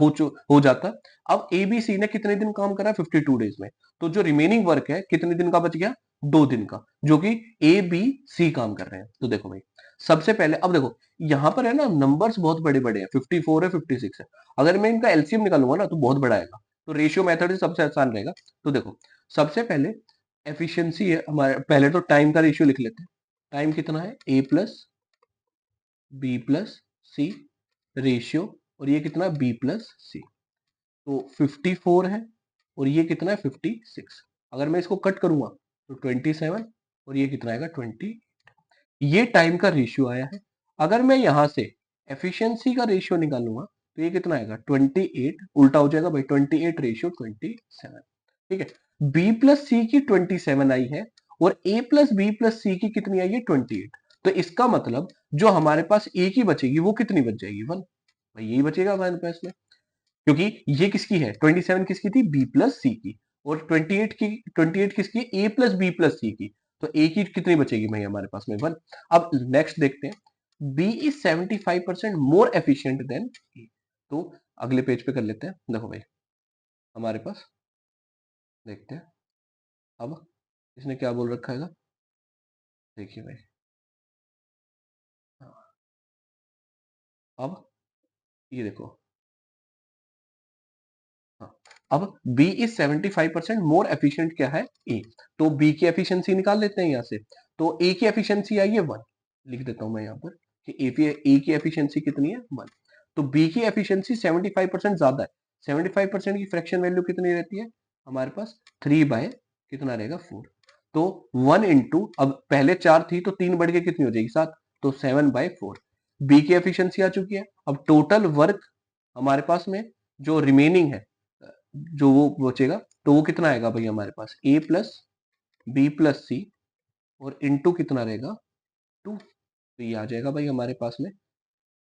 हो जाता। अब ए बी सी ने कितने दिन काम करा 52 डेज में, तो जो रिमेनिंग वर्क है कितने दिन का बच गया 2 दिन का, जो कि ए बी सी काम कर रहे हैं। तो देखो भाई, सबसे पहले अब देखो यहां पर है ना, नंबर्स बहुत बड़े बड़े हैं, 54 है 56 है, अगर मैं इनका एलसीएम निकालूंगा ना तो बहुत बड़ा आएगा। तो रेशियो मेथड से सबसे आसान रहेगा। तो देखो सबसे पहले एफिशिएंसी है हमारे, पहले तो टाइम का रेशियो लिख लेते हैं। टाइम कितना है ए प्लस बी प्लस सी रेशियो, और ये कितना बी प्लस सी, तो 54 है और ये कितना है 56। अगर मैं इसको कट करूंगा तो 27 और ये कितना आएगा 20। ये टाइम का रेशियो आया है। अगर मैं यहां से एफिशिएंसी का रेशियो निकालूंगा तो ये कितना आएगा 28, उल्टा हो जाएगा भाई 28 रेशियो 27। ठीक है, बी प्लस सी की 27 आई है और ए प्लस बी प्लस सी की कितनी आई है 28। तो इसका मतलब जो हमारे पास ए की बचेगी वो कितनी बच जाएगी 1, भाई यही बचेगा हमारे पास में, क्योंकि ये किसकी है 27 किसकी थी बी प्लस सी की, और 28 किसकी ए प्लस बी प्लस सी की, तो ए की कितनी बचेगी भाई हमारे पास में 1। अब नेक्स्ट देखते हैं, B is 75% more efficient than A. तो अगले पेज पे कर लेते हैं। देखो भाई हमारे पास देखते हैं, अब इसने क्या बोल रखा है, देखिए भाई। हाँ, अब ये देखो, हाँ, अब B इज 75% मोर एफिशिएंट क्या है A, तो B की एफिशिएंसी निकाल लेते हैं यहाँ से। तो A की एफिशिएंसी आई है 1, लिख देता हूं मैं यहाँ पर कि A की एफिशिएंसी कितनी है 1, तो B की एफिशिएंसी 75% ज्यादा है। 75% की फ्रैक्शन वैल्यू कितनी रहती है हमारे पास 3 बाय कितना रहेगा 4, तो 1 इंटू, अब पहले 4 थी तो 3 बढ़ के कितनी हो जाएगी 7, तो 7/4। बी की एफिशिएंसी आ चुकी है। अब टोटल वर्क हमारे पास में जो रिमेनिंग है, जो वो बचेगा, तो वो कितना आएगा भाई हमारे पास A प्लस बी प्लस सी और इंटू कितना रहेगा 2, तो ये आ जाएगा भाई हमारे पास में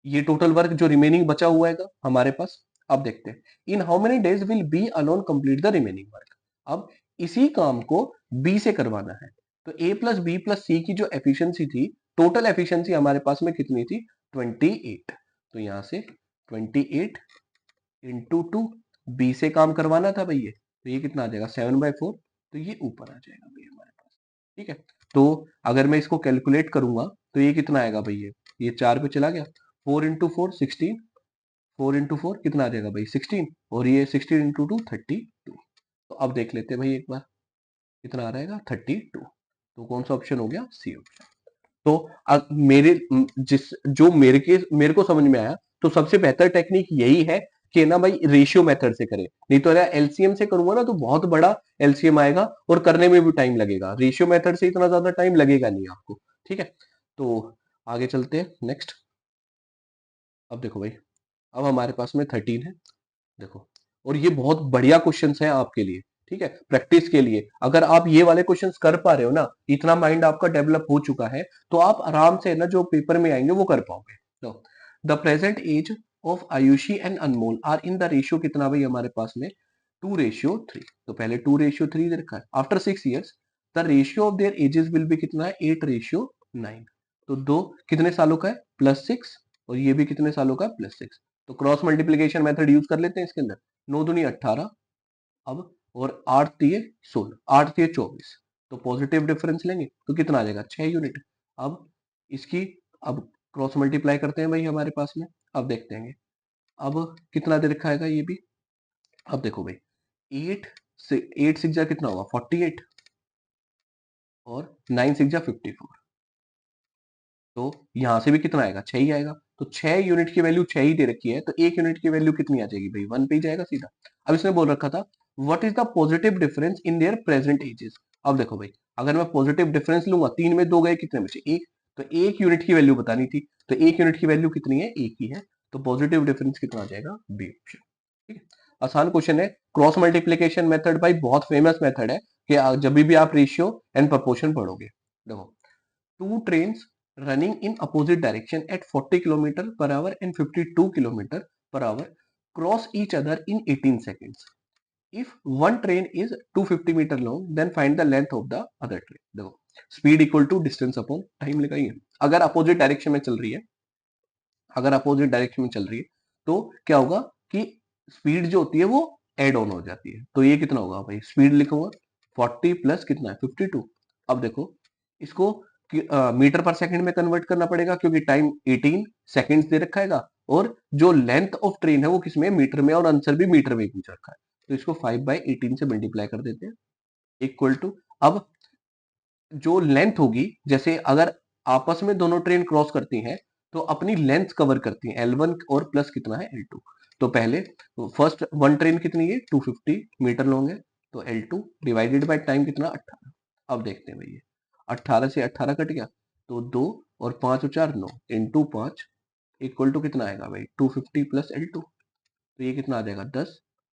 ये टोटल वर्क जो रिमेनिंग बचा हुआ है हमारे पास। अब देखते हैं इन how many days will be alone complete the remaining work. अब इसी काम को बी से करवाना है, तो ए प्लस बी प्लस सी की जो एफिशिएंसी थी, टोटल एफिशिएंसी हमारे पास में कितनी थी 28, तो यहां से 28 इंटू 2, बी से काम करवाना था भाई ये, तो ये कितना आ जाएगा 7/4, तो ये ऊपर आ जाएगा भाई हमारे पास। ठीक है, तो अगर मैं इसको कैलकुलेट करूंगा तो ये कितना आएगा भाई, ये 4 पे चला गया, 4 इंटू 4 16, 4 इंटू 4 कितना आ जाएगा भाई 16, और ये 16 इंटू 2 32। तो अब देख लेते हैं भाई एक बार कितना आ रहेगा 32, तो कौन सा ऑप्शन हो गया सी ऑप्शन। तो मेरे जिस जो मेरे को समझ में आया, तो सबसे बेहतर टेक्निक यही है कि ना भाई रेशियो मेथड से करें, नहीं तो अगर एलसीएम से करूंगा ना तो बहुत बड़ा एलसीएम आएगा और करने में भी टाइम लगेगा, रेशियो मेथड से इतना ज्यादा टाइम लगेगा नहीं आपको। ठीक है, तो आगे चलते हैं नेक्स्ट। अब देखो भाई, अब हमारे पास में 13 है, देखो, और ये बहुत बढ़िया क्वेश्चंस है आपके लिए। ठीक है, प्रैक्टिस के लिए अगर आप ये वाले क्वेश्चंस कर पा रहे हो ना, इतना माइंड आपका डेवलप हो चुका है, तो आप आराम से ना जो पेपर में आएंगे वो कर पाओगे। तो the present age of Ayushi and Anmol are in the ratio कितना भाई हमारे पास में 2:3, तो पहले 2:3 दे रखा है। After 6 years the ratio of their edges will be कितना है 8:9, तो दो कितने सालों का है +6, और ये भी कितने सालों का है +6, तो क्रॉस मल्टीप्लीकेशन मेथड यूज कर लेते हैं इसके अंदर। 9 दूनी 18, अब और 8 दिए 16, 8 दिए 24, तो पॉजिटिव डिफरेंस लेंगे तो कितना आ जाएगा 6 यूनिट। अब इसकी अब क्रॉस मल्टीप्लाई करते हैं भाई हमारे पास में, अब देखते हैं अब कितना दे रखा है ये भी। अब देखो भाई 8 से 8 6 जा कितना होगा 48, और 9 6 जा 54, तो यहां से भी कितना आएगा 6 ही आएगा, तो 6 यूनिट की वैल्यू 6 ही दे रखी है, तो 1 यूनिट की वैल्यू कितनी आ जाएगी भाई 1 पे ही जाएगा सीधा। अब इसने बोल रखा था what is the positive difference in their present ages. अब देखो भाई, अगर मैं पॉजिटिव डिफरेंस लूंगा, 3 में 2 गए कितने बचे 1, तो 1 यूनिट की वैल्यू बतानी थी, तो 1 यूनिट की वैल्यू कितनी है 1 ही है, तो पॉजिटिव डिफरेंस कितना आ जाएगा बी ऑप्शन। ठीक है, आसान क्वेश्चन है। क्रॉस मल्टीप्लीकेशन मेथड भाई बहुत फेमस मेथड है कि जब भी आप रेशियो एंड प्रोपोर्शन पढ़ोगे। देखो, two trains running in opposite direction at 40 km per hour and 52 km per hour cross each other in 18 seconds. If one train is 250 meter long, then find the length of the other train. देखो, speed equal to distance upon time लगाइए। अगर opposite direction में चल रही है, अगर opposite direction में चल रही है, तो क्या होगा कि स्पीड जो होती है वो एड ऑन हो जाती है, तो ये कितना होगा भाई, स्पीड लिखूंगा 40 प्लस कितना है 52। अब देखो इसको मीटर पर सेकंड में कन्वर्ट करना पड़ेगा, क्योंकि टाइम 18 सेकंड्स दे रखा है, और जो लेंथ ऑफ ट्रेन है वो किसमें मीटर में, और आंसर भी मीटर में पूछ रखा है, तो इसको 5/18 से मल्टीप्लाई कर देते हैं इक्वल टू। अब जो लेंथ होगी, जैसे अगर आपस में दोनों ट्रेन क्रॉस करती हैं तो अपनी लेंथ कवर करती हैं, L1 और प्लस कितना है L2। तो पहले फर्स्ट वन ट्रेन कितनी है 250 मीटर लॉन्ग है, तो L2 डिवाइडेड बाय टाइम कितना 18। अब देखते हैं भैया 18 से 18 कट गया, तो 2 और 5 और 4 9 इंटू 5 इक्वल टू कितना आएगा भाई 250 प्लस L2, तो ये कितना आ जाएगा 10,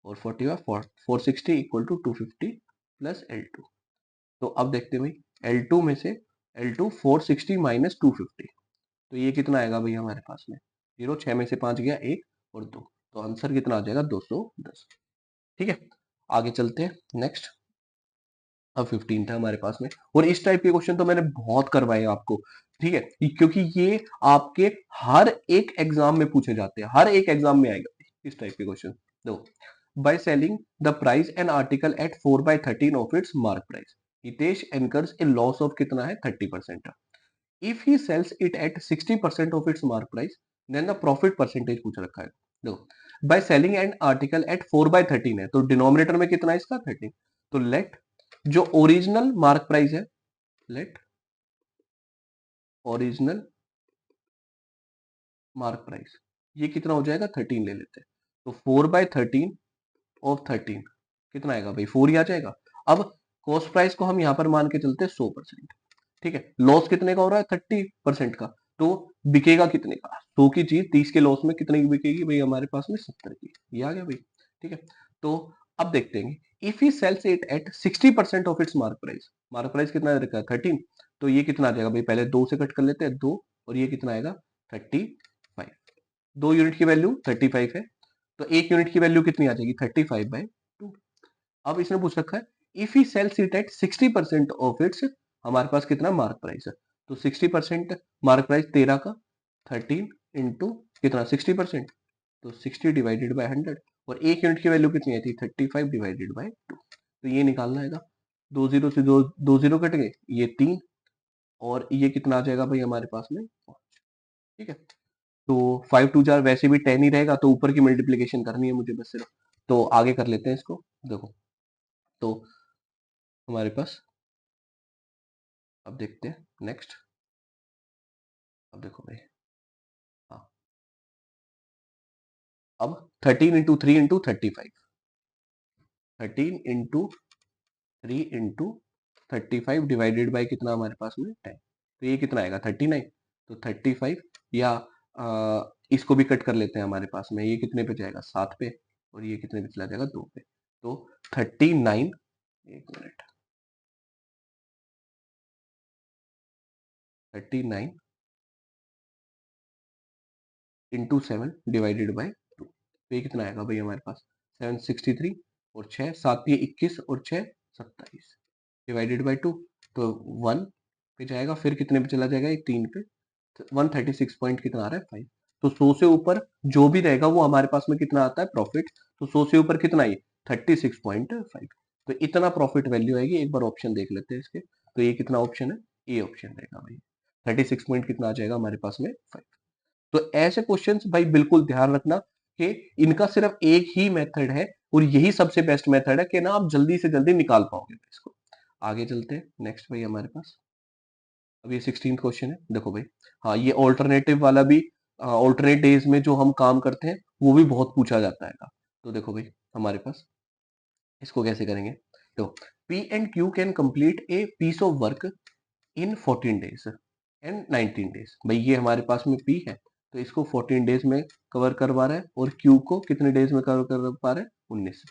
और 460 इक्वल टू 250 प्लस L2। तो अब देखते हैं भाई L2 में से L2 460 माइनस 250, तो ये कितना आएगा भाई हमारे पास में 0, 6 में से 5 गया 1 और 2, तो आंसर कितना आ जाएगा 210। ठीक है, आगे चलते हैं नेक्स्ट। अब 15 था हमारे पास में, और इस टाइप के क्वेश्चन तो मैंने बहुत करवाए आपको। ठीक है, क्योंकि ये आपके हर एक एग्जाम में पूछे जाते हैं, हर एक एग्जाम में आएगा इस टाइप के क्वेश्चन। देखो, by selling the price an article at 4/13 of its mark price, Hitesh incurs a loss of कितना है 30%। If he sells it at 60% of its mark price, then the profit percentage पूछ रखा है। देखो, by selling an article at 4/13 है, तो denominator में कितना है इसका 13। तो लेट जो ओरिजिनल मार्क प्राइस है, लेट ओरिजिनल मार्क प्राइस ये कितना हो जाएगा 13 ले लेते हैं। तो 4/13 ऑफ 13 कितना आएगा भाई 4 ही आ जाएगा। अब कॉस्ट प्राइस को हम यहां पर मान के चलते हैं 100%। ठीक है, लॉस कितने का हो रहा है 30% का, तो बिकेगा कितने का 100 की चीज 30 के लॉस में कितने की बिकेगी भाई हमारे पास में 70 की। ये आ गया भाई। ठीक है, तो अब देखते हैं if he sells it at 60% of its mark price कितना रखा है 13, तो ये कितना आ जाएगा भाई पहले 2 से कट कर लेते हैं 2, और ये कितना आएगा 35। 2 यूनिट की वैल्यू 35 है, तो 1 यूनिट की वैल्यू कितनी आ जाएगी 35/2। अब इसने पूछ रखा है if he sells it at 60% of its, हमारे पास कितना मार्क प्राइस है, तो 60% मार्क प्राइस 13 का 13 इंटू कितना 60%, तो 60 डिवाइडेड बाय 100, और 1 यूनिट की वैल्यू कितनी आई थी 35/2, तो ये निकालना आएगा। 2 जीरो से दो जीरो कट गए, ये 3, और ये कितना आ जाएगा भाई हमारे पास में 5। ठीक है, तो 5 2 जार वैसे भी 10 ही रहेगा, तो ऊपर की मल्टीप्लीकेशन करनी है मुझे बस सिर्फ, तो आगे कर लेते हैं इसको। देखो, तो हमारे पास अब देखते हैं नेक्स्ट। अब देखो भाई, हाँ, अब 13 into 3 into 35, 13 into 3 into 35 divided by कितना हमारे पास में 10, तो ये कितना आएगा 39। तो 35 या इसको भी कट कर लेते हैं हमारे पास में, ये कितने पे जाएगा 7 पे, और ये कितने पे चला जाएगा 2 पे, तो 39, एक मिनट, 39 इंटू 7 डिवाइडेड बाई 2, तो ये कितना आएगा भाई हमारे पास 763, और 6 7 ये 21, और 6 27 डिवाइडेड बाई 2, तो 1 पे जाएगा, फिर कितने पे चला जाएगा ये 3 पे, तो 136 पॉइंट कितना आ रहा है 5। तो 100 से ऊपर जो भी रहेगा वो हमारे पास में कितना आता है प्रॉफिट, तो 100 से ऊपर कितना ये 36.5, तो इतना प्रॉफिट वैल्यू आएगी। एक बार ऑप्शन देख लेते हैं इसके, तो ये कितना ऑप्शन है, ए ऑप्शन रहेगा भाई, 36 पॉइंट कितना आ जाएगा हमारे पास में 5। तो ऐसे क्वेश्चंस भाई बिल्कुल ध्यान रखना कि इनका सिर्फ एक ही मेथड है, और यही सबसे बेस्ट मेथड है कि ना आप जल्दी से जल्दी निकाल पाओगे इसको। आगे चलते हैं नेक्स्ट भाई हमारे पास, अब ये 16th क्वेश्चन है। देखो भाई, हाँ, ये ऑल्टरनेटिव वाला भी, ऑल्टरनेट डेज में जो हम काम करते हैं वो भी बहुत पूछा जाता है। तो देखो भाई हमारे पास इसको कैसे करेंगे, तो P and Q can complete a piece of work in 14 days and 19 days. भाई ये हमारे पास में पी है, तो इसको 14 डेज में कवर करवा रहा है, और क्यू को कितने डेज में कवर कर पा रहा है 19।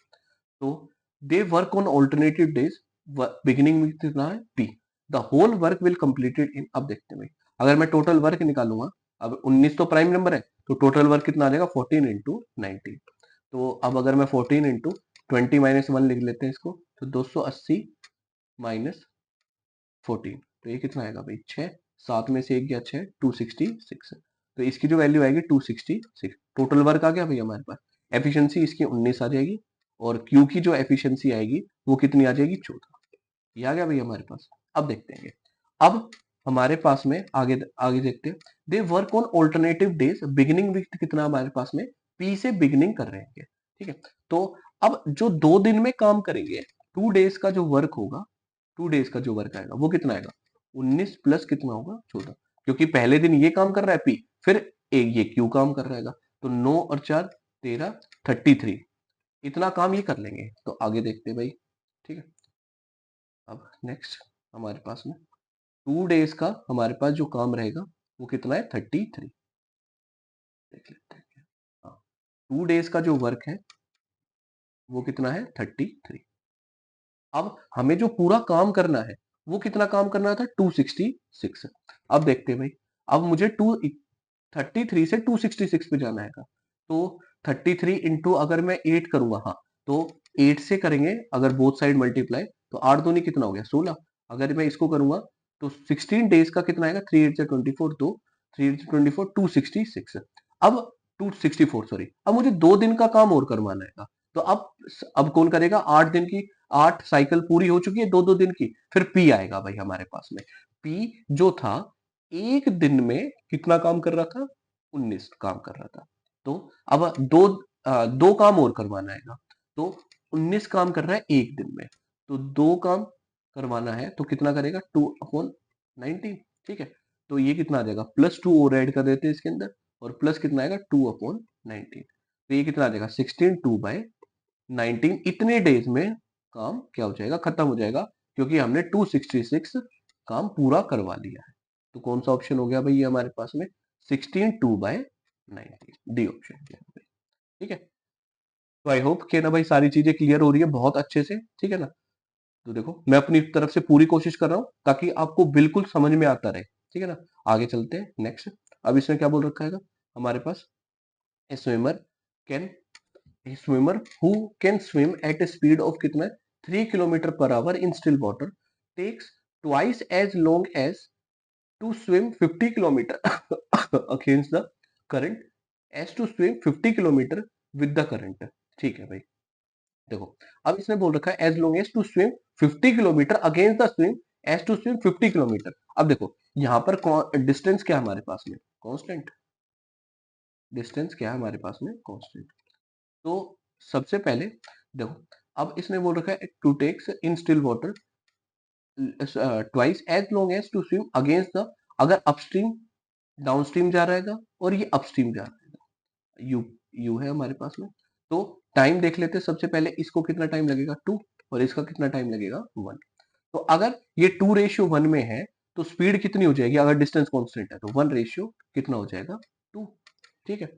तो they work on alternative days, beginning में कितना है P, the whole work will completed in. अब देखते हैं भाई, अगर मैं टोटल वर्क निकालूंगा, अब 19 तो प्राइम नंबर है, तो टोटल वर्क कितना आ जाएगा 14 इंटू 19। तो अब अगर मैं 14 इंटू 20 - 1 लिख लेते हैं इसको, तो 280 माइनस 14, तो ये कितना आएगा भाई 6, 7 में से 1 गया 6, 266, तो इसकी जो वैल्यू आएगी 266। टोटल वर्क आ गया भाई हमारे पास, एफिशिएंसी इसकी 19 आ जाएगी, और क्यू की जो एफिशिएंसी आएगी वो कितनी आ जाएगी 14। ये आ गया भाई हमारे पास। अब देखते हैं, अब हमारे पास में आगे आगे देखते हैं, दे work on alternative days, beginning with कितना हमारे पास में पी से बिगिनिंग कर रहे हैं। ठीक है, तो अब जो 2 दिन में काम करेंगे, 2 डेज का जो वर्क होगा, 2 डेज का जो वर्क आएगा वो कितना आएगा 19 प्लस कितना होगा 14, क्योंकि पहले दिन ये काम कर रहा है पी, फिर एक ये क्यू काम कर रहेगा, तो 9 और 4 13 33, इतना काम ये कर लेंगे। तो आगे देखते हैं भाई। ठीक है, अब नेक्स्ट हमारे पास में 2 डेज का हमारे पास जो काम रहेगा वो कितना है 33, देख लेते हैं। हाँ, 2 डेज का जो वर्क है वो कितना है 33। अब हमें जो पूरा काम करना है वो कितना काम करना था 266। अब देखते हैं भाई, अब मुझे 33 से 266 पे जाना है। तो 33 इंटू अगर मैं 8 करूंगा, हाँ, तो 8 से करेंगे अगर बोथ साइड मल्टीप्लाई, तो 8 दूनी कितना हो गया 16। अगर मैं इसको करूंगा तो 16 डेज का कितना आएगा 3 8 से 24, तो 3 8 से 24 266। अब 264 सॉरी, अब मुझे 2 दिन का काम और करवाना है। तो अब कौन करेगा 8 दिन की, 8 साइकिल पूरी हो चुकी है 2 2 दिन की, फिर पी आएगा भाई हमारे पास में। पी जो था एक दिन में कितना काम कर रहा था 19 काम कर रहा था। तो अब 2 काम और करवाना हैगा। तो 19 काम कर रहा है 1 दिन में। तो 2 काम करवाना है तो कितना करेगा 2/19, ठीक है? तो ये कितना आ जाएगा +2 और ऐड कर देते हैं इसके अंदर और प्लस कितना आएगा 2/19। तो ये कितना आ जाएगा 16 2/19 इतने डेज में काम क्या हो जाएगा खत्म हो जाएगा क्योंकि हमने 266 काम पूरा करवा लिया है। तो कौन सा ऑप्शन हो गया भाई ये हमारे पास में 16 2/19 डी ऑप्शन किया भाई, ठीक है। तो आई होप कि ना भाई सारी चीजें क्लियर हो रही है बहुत अच्छे से, ठीक है ना। तो देखो मैं अपनी तरफ से पूरी कोशिश कर रहा हूँ ताकि आपको बिल्कुल समझ में आता रहे, ठीक है ना। आगे चलते हैं नेक्स्ट। अब इसमें क्या बोल रखा है हमारे पास swimmer can swimmer who can swim at a speed of कितना 3 km/h in still water takes twice as long as to swim 50 kilometer against the current as to swim 50 kilometer with the current। ठीक है भाई देखो अब इसने बोल रखा है as long as to swim 50 kilometre against the swim as to swim 50 kilometre. अब देखो यहाँ पर डिस्टेंस क्या है हमारे पास में कांस्टेंट, डिस्टेंस क्या है हमारे पास में कांस्टेंट। तो सबसे पहले देखो अब इसने बोल रखा है to takes in still water twice as long as to swim against the, अगर अपस्ट्रीम डाउनस्ट्रीम जा रहेगा और ये अपस्ट्रीम जा रहेगा, यू यू है हमारे पास में। तो टाइम देख लेते हैं सबसे पहले इसको कितना टाइम लगेगा 2 और इसका कितना टाइम लगेगा 1। तो अगर ये 2:1 में है तो स्पीड कितनी हो जाएगी अगर डिस्टेंस कांस्टेंट है तो 1 कितना हो जाएगा 2, ठीक है।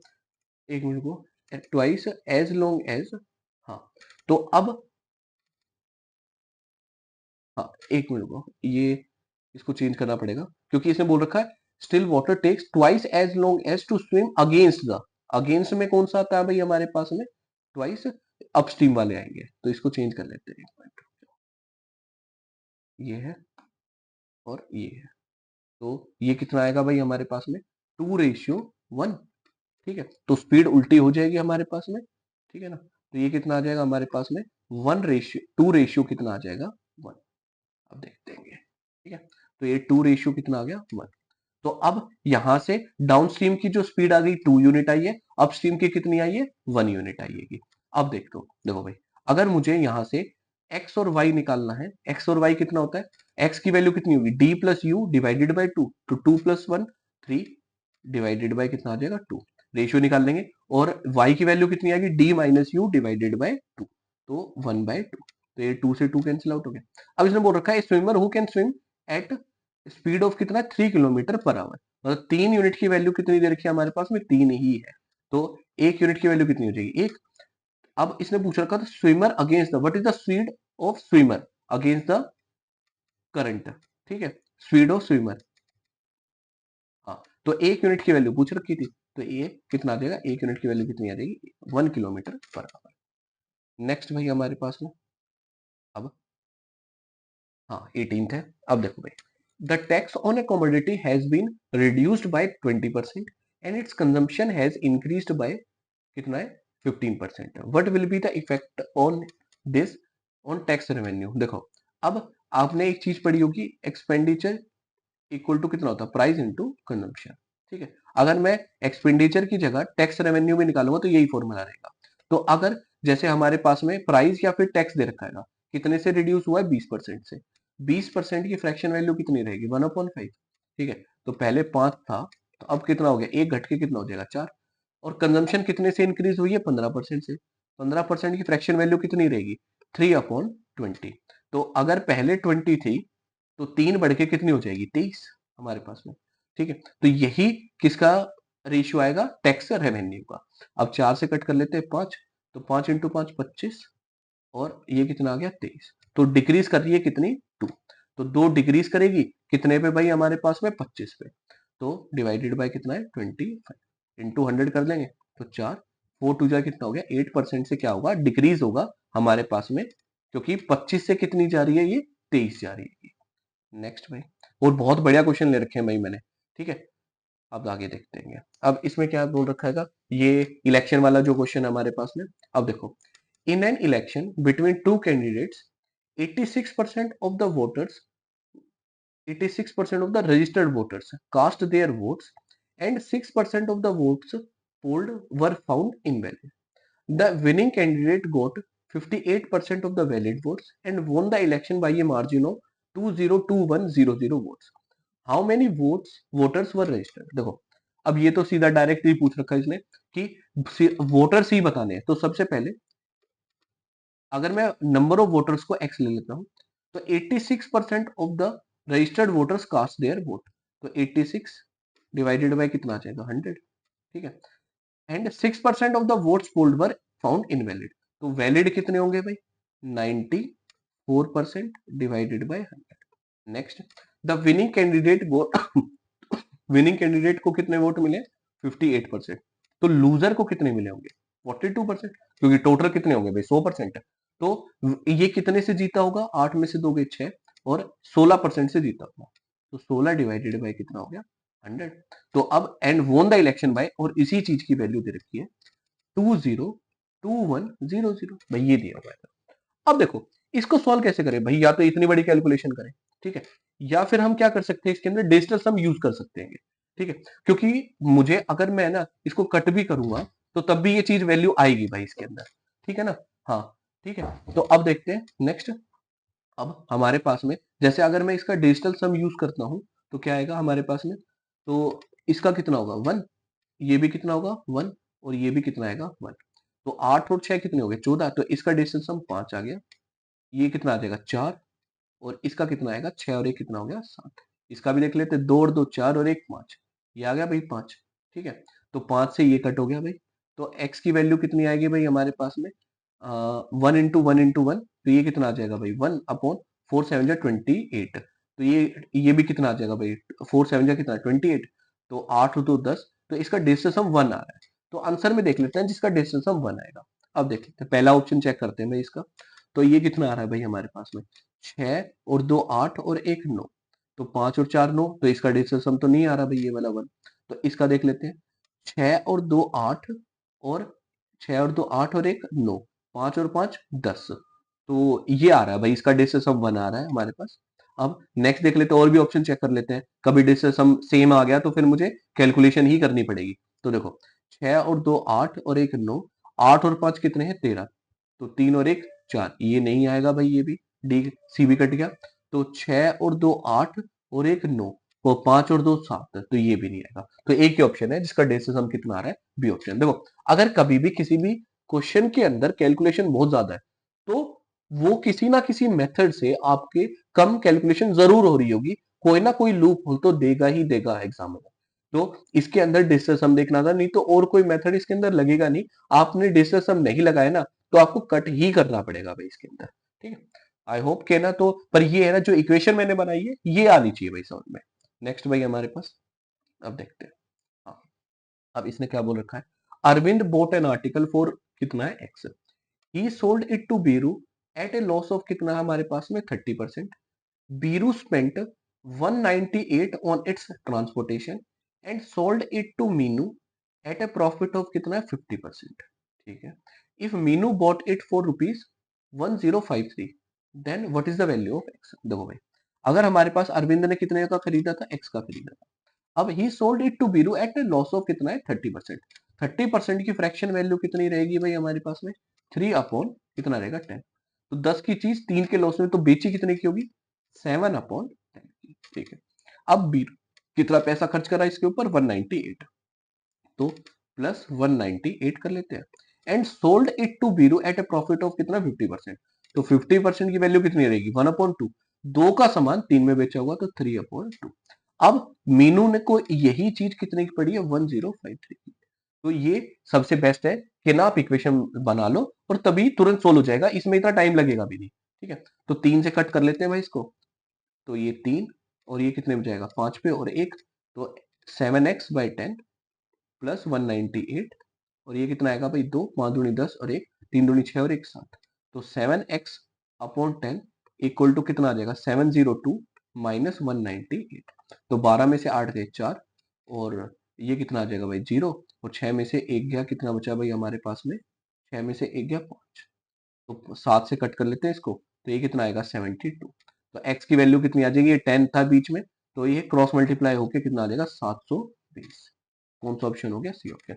एक मिनट को ट्वाइस एज लॉन्ग एज, हाँ तो अब हाँ एक मिनट को ये इसको चेंज करना पड़ेगा क्योंकि इसने बोल रखा है still water takes twice as long as to swim against the, against में कौन सा आता है भाई हमारे पास में ट्वाइस अपस्ट्रीम वाले आएंगे तो इसको चेंज कर लेते हैं एक मिनट। ये है और ये है तो ये कितना आएगा भाई हमारे पास में 2:1, ठीक है। तो स्पीड उल्टी हो जाएगी हमारे पास में, ठीक है ना। तो ये कितना आ जाएगा हमारे पास में 2 रेशियो कितना आ जाएगा 1। अब देखते हैं ठीक है। तो ये 2 रेशियो कितना आ गया 1। तो अब यहां से डाउनस्ट्रीम की जो स्पीड आ गई 2 यूनिट आई है, अपस्ट्रीम की कितनी आई है 1 यूनिट आएगी। अब देखो भाई अगर मुझे यहां से x और y निकालना है, x और y कितना होता है x की वैल्यू कितनी होगी d plus you divided by 2, तो 2 + 1 3 डिवाइडेड बाई कितना आ जाएगा 2, रेशियो निकाल लेंगे। और y की वैल्यू कितनी आएगी d minus you divided by 2, तो 1/2। तो ये 2 से 2 कैंसिल आउट हो गया। अब इसने बोल रखा है swimmer who can swim at speed of कितना 3 km/h, मतलब 3 यूनिट की वैल्यू कितनी दे रखी है हमारे पास में 3 ही है। तो 1 यूनिट की वैल्यू कितनी हो जाएगी 1। अब इसने पूछ रखा था swimmer against the, what is the speed of swimmer against the current, ठीक है स्पीड ऑफ स्विमर। हाँ तो 1 यूनिट की वैल्यू पूछ रखी थी तो ये कितना आ जाएगा 1 यूनिट की वैल्यू कितनी आ जाएगी 1 km/h। नेक्स्ट भाई हमारे पास में अब हाँ 18th है। अब देखो भाई the tax on a commodity has been reduced by 20% and its consumption has increased by कितना है 15%। What will be the effect on this on tax revenue. देखो अब आपने एक चीज पढ़ी होगी एक्सपेंडिचर इक्वल टू कितना होता है प्राइस इनटू कंजम्पशन, ठीक है। अगर मैं एक्सपेंडिचर की जगह टैक्स रेवेन्यू में निकालूंगा तो यही फॉर्मूला रहेगा। तो अगर जैसे हमारे पास में प्राइस या फिर टैक्स दे रखा है कितने से रिड्यूस हुआ है 20% से, 20% की फ्रैक्शन वैल्यू कितनी रहेगी 1/5, ठीक है। तो पहले 5 था तो अब कितना हो गया एक घट के कितना हो जाएगा 4। और कंजम्पशन कितने से इंक्रीज हुई है 15% से, 15% की फ्रैक्शन वैल्यू कितनी रहेगी 3/20। तो अगर पहले 20 थी तो 3 बढ़ के कितनी हो जाएगी 23 हमारे पास में, ठीक है। तो यही किसका रेशियो आएगा टैक्स रेवेन्यू का। अब 4 से कट कर लेते हैं 5, तो 5 × 5 25 और ये कितना आ गया 23। तो डिक्रीज कर रही है कितनी 2, तो 2 डिक्रीज करेगी कितने पे भाई हमारे पास में 25 पे। तो डिवाइडेड बाय कितना है 25 इंटू 100 कर लेंगे तो 4 4 टू जा कितना हो गया 8% से क्या होगा डिक्रीज होगा हमारे पास में, क्योंकि 25 से कितनी जा रही है ये 23 जा रही है। नेक्स्ट भाई और बहुत बढ़िया क्वेश्चन ले रखे हैं भाई मैंने, ठीक है। अब आगे देखते हैं अब इसमें क्या बोल रखा है ये इलेक्शन वाला जो क्वेश्चन है हमारे पास में। अब देखो in an election between two candidates 86% of the voters 86% of the registered voters cast their votes and 6% of the votes polled were found invalid। The winning candidate got 58% of the valid votes and won the election by a margin of 202100 votes. How many voters were registered? देखो अब ये तो सीधा direct ही पूछ रखा है इसने कि वोटर्स ही बताने हैं। तो सबसे पहले अगर मैं नंबर ऑफ वोटर्स को x ले लेता हूं तो 86% of the registered voters cast their vote. तो 86 डिवाइडेड बाय कितना आ जाएगा 100, ठीक है। And 6% of the votes polled were found invalid. तो वैलिड कितने होंगे भाई 94% divided by 100। Next the winning candidate vote winning candidate को कितने वोट मिले 58%। तो लूजर को कितने मिले होंगे 42%, क्योंकि टोटल कितने होंगे भाई 100%। तो ये कितने से जीता होगा 8 में से दोगे 6 और 16% से जीता होगा। तो 16 डिवाइडेड बाय कितना हो गया 100। तो अब and won the election bye, और इसी चीज की वैल्यू दे रखी है 202100 भाई, ये दिया हुआ है। अब देखो इसको सॉल्व कैसे करें भाई, या तो इतनी बड़ी कैलकुलेशन करें, ठीक है, या फिर हम क्या कर सकते हैं इसके अंदर डिजिटल सम यूज कर सकते हैं, ठीक है, क्योंकि मुझे अगर मैं ना इसको कट भी करूंगा तो तब भी ये चीज वैल्यू आएगी भाई इसके अंदर, ठीक है ना। हाँ ठीक है, तो अब देखते हैं नेक्स्ट। अब हमारे पास में जैसे अगर मैं इसका डिजिटल सम यूज करता हूं तो क्या आएगा हमारे पास में, तो इसका कितना होगा 1, ये भी कितना होगा 1, और ये भी कितना आएगा 1। तो 8 और 6 कितने हो गए 14, तो इसका डिजिटल सम 5 आ गया। ये कितना आ जाएगा 4, और इसका कितना आएगा 6 और 1 कितना हो गया 7। इसका भी देख लेते हैं 2 और 2 4 और 1 5, ये आ गया भाई 5, ठीक है। तो 5 से ये कट हो गया भाई, तो x की वैल्यू कितनी आएगी भाई हमारे पास में 1 इंटू 1 तो ये कितना आ जाएगा भाई 1 अपॉन 4 7 जा 28। तो ये भी कितना आ जाएगा भाई 4 7 जा कितना 28, तो 8 और 2 10, तो इसका डिस्टेंस हम 1 आ रहा है। तो आंसर में देख लेते हैं जिसका डिस्टेंस हम 1 आएगा। अब देख लेते हैं पहला ऑप्शन चेक करते हैं भाई इसका, तो ये कितना आ रहा है भाई हमारे पास में 6 और 2 8 और 1 9, तो 5 और 4 9, तो इसका डिस्टेंस हम तो नहीं आ रहा भाई ये वाला 1। तो इसका देख लेते हैं 6 और 2 8 और 6 और 2 8 और 1 9, 5 और 5 10, तो ये आ रहा है भाई इसका डिस्टेंस हम 1 आ रहा है हमारे पास। अब नेक्स्ट देख लेते हैं और भी ऑप्शन चेक कर लेते हैं, कभी डिस्टेंस हम सेम आ गया तो फिर मुझे कैलकुलेशन ही करनी पड़ेगी। तो देखो 6 और 2 8 और 1 9, 8 और 5 कितने हैं 13, तो 3 और 1 4, ये नहीं आएगा भाई, ये भी डी सी भी कट गया। तो 6 और 2 8 और 1 9, तो 5 और 2 7, तो ये भी नहीं आएगा। तो एक ही ऑप्शन है जिसका डिस्टेंस हम कितना आ रहा है बी ऑप्शन। देखो अगर कभी भी किसी भी क्वेश्चन के अंदर कैलकुलेशन बहुत ज्यादा है तो वो किसी ना किसी मेथड से आपके कम कैलकुलेशन जरूर हो रही होगी, कोई ना कोई लूप होल तो देगा ही देगा एग्जाम में। तो इसके अंदर डिस्टेंस सम देखना था, नहीं तो और कोई मेथड इसके अंदर लगेगा नहीं। आपने डिस्टेंस सम नहीं लगाया ना तो आपको कट ही करना पड़ेगा भाई इसके अंदर, ठीक है। आई होप के ना, तो पर ये है ना जो इक्वेशन मैंने बनाई है ये आनी चाहिए भाई समझ में। नेक्स्ट भाई हमारे पास अब देखते हैं। हाँ, अब इसने क्या बोल रखा है, Arvind bought an article for कितना है x, he sold it to Biru at a loss of कितना है हमारे पास में 30%। Biru spent 198 on its transportation and sold it to Meenu at a profit of कितना है 50%, ठीक है। If Meenu bought it for rupees 1053 then what is the value of x. देखो भाई अगर हमारे पास अरविंद ने कितने का खरीदा था एक्स का खरीदा था, अब he sold it to Biru at loss of कितना है 30%। 30% की फ्रैक्शन वैल्यू कितनी रहेगी भाई हमारे पास में 3 अपॉन कितना रहेगा 10। तो 10 की चीज 3 के लॉस में तो बेची कितने की होगी 7 अपॉन 10 की, ठीक है। अब बीरू कितना पैसा खर्च करा इसके ऊपर 198, तो प्लस 198 कर लेते हैं and sold it to Biru at a profit of कितना 50%। तो 50% की वैल्यू कितनी रहेगी 1/2, दो का सामान 3 में बेचा हुआ तो 3/2। अब मीनू ने को यही चीज कितने की पड़ी है 1053 की। तो ये सबसे बेस्ट है कि ना आप इक्वेशन बना लो और तभी तुरंत सोल्व हो जाएगा, इसमें इतना टाइम लगेगा भी नहीं, ठीक है। तो 3 से कट कर लेते हैं भाई इसको, तो ये 3 और ये कितने में जाएगा 5 पे और 1, तो 7x/10 प्लस 198, और ये कितना आएगा भाई 2 5 दूनी 10 और 1 3 दूनी 6 और 1 7, तो 7x/10 इक्वल टू कितना आ जाएगा 702 माइनस 198। तो 12 में से 8 गए 4, और ये कितना आ जाएगा भाई 0, और 6 में से 1 गया कितना बचा भाई हमारे पास में 6 में से 1 गया 5, तो 7 से कट कर लेते हैं इसको, तो ये कितना आएगा 72। तो x की वैल्यू कितनी आ जाएगी, ये 10 था बीच में तो ये क्रॉस मल्टीप्लाई होके कितना आ जाएगा 720। कौन सा ऑप्शन हो गया सी ऑप्शन।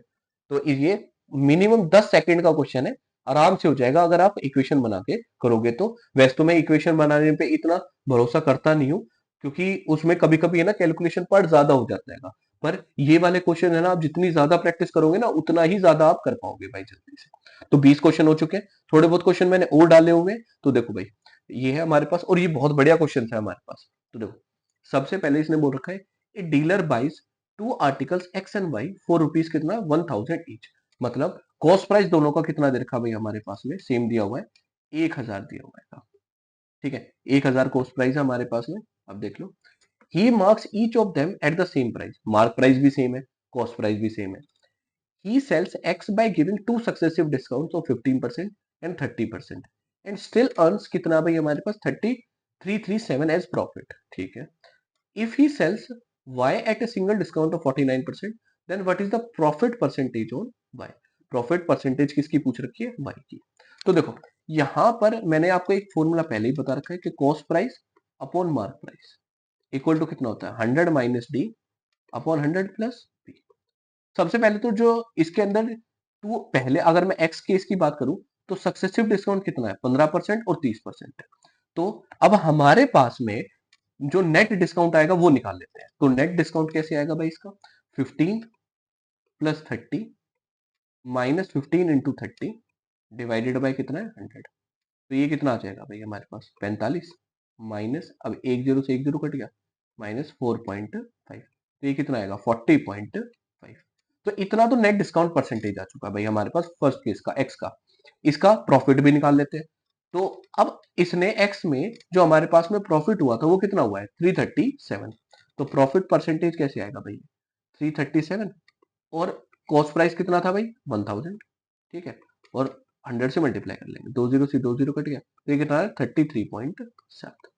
तो ये मिनिमम 10 सेकंड का क्वेश्चन है, आराम से हो जाएगा अगर आप इक्वेशन बना के करोगे तो। वैसे तो मैं इक्वेशन बनाने पे इतना भरोसा करता नहीं हूँ, क्योंकि उसमें कभी कभी है ना कैलकुलेशन पार्ट ज्यादा हो जाता है। पर ये वाले क्वेश्चन है ना, आप जितनी ज्यादा प्रैक्टिस करोगे ना उतना ही ज्यादा आप कर पाओगे भाई जल्दी से। तो 20 क्वेश्चन हो चुके हैं, थोड़े बहुत क्वेश्चन मैंने और डाले हुए हैं। तो देखो भाई, ये है हमारे पास, और ये बहुत बढ़िया क्वेश्चन है हमारे पास। तो देखो, सबसे पहले इसने बोल रखा है, a dealer buys two articles x and y for rupees कितना 1000 ईच। मतलब कॉस्ट प्राइस दोनों का कितना दे रखा भाई हमारे पास में, सेम दिया हुआ है, 1000 दिया हुआ है। ठीक है, 1000 कॉस्ट प्राइस है हमारे पास में। अब देख लो, he marks each of them at the same price, mark price भी सेम है, कॉस्ट प्राइस भी सेम है। He sells X by giving two successive discounts of 15% and 30%, and still earns कितना भाई हमारे पास 3337 एज प्रॉफिट। ठीक है, if he sells y at a single discount of 49%, then what is the profit percentage on y? Profit percentage किसकी पूछ रखी है, y की। तो देखो, यहां पर मैंने आपको एक फॉर्मूला पहले ही बता रखा है कि cost price upon mark price equal to कितना होता है, 100 minus D upon 100 plus P. सबसे पहले तो जो इसके अंदर टू, पहले अगर मैं एक्स केस की बात करूं तो सक्सेसिव डिस्काउंट कितना है, 15% और 30%। तो अब हमारे पास में जो नेट डिस्काउंट आएगा वो निकाल लेते हैं। तो नेट डिस्काउंट कैसे आएगा भाई इसका, 15 plus 30 minus 15 into 30 divided by कितना है, 100। तो ये कितना आ जाएगा भाई हमारे पास, 45 माइनस, अब एक जीरो से एक जीरो कट गया, माइनस 4.5। तो ये कितना आएगा, 40.5। तो इतना तो नेट डिस्काउंट परसेंटेज आ चुका है भाई हमारे पास फर्स्ट केस का, एक्स का। इसका प्रॉफिट भी निकाल लेते हैं। तो अब इसने एक्स में जो हमारे पास में प्रॉफिट हुआ था वो कितना हुआ है, 337। तो प्रॉफिट परसेंटेज कैसे आएगा भाई, 337, और कॉस्ट प्राइस कितना था भाई, 1000। ठीक है, और 100 से मल्टीप्लाई कर लेंगे, दो जीरो से दो जीरो कट गया, तो ये कितना है, 33.7।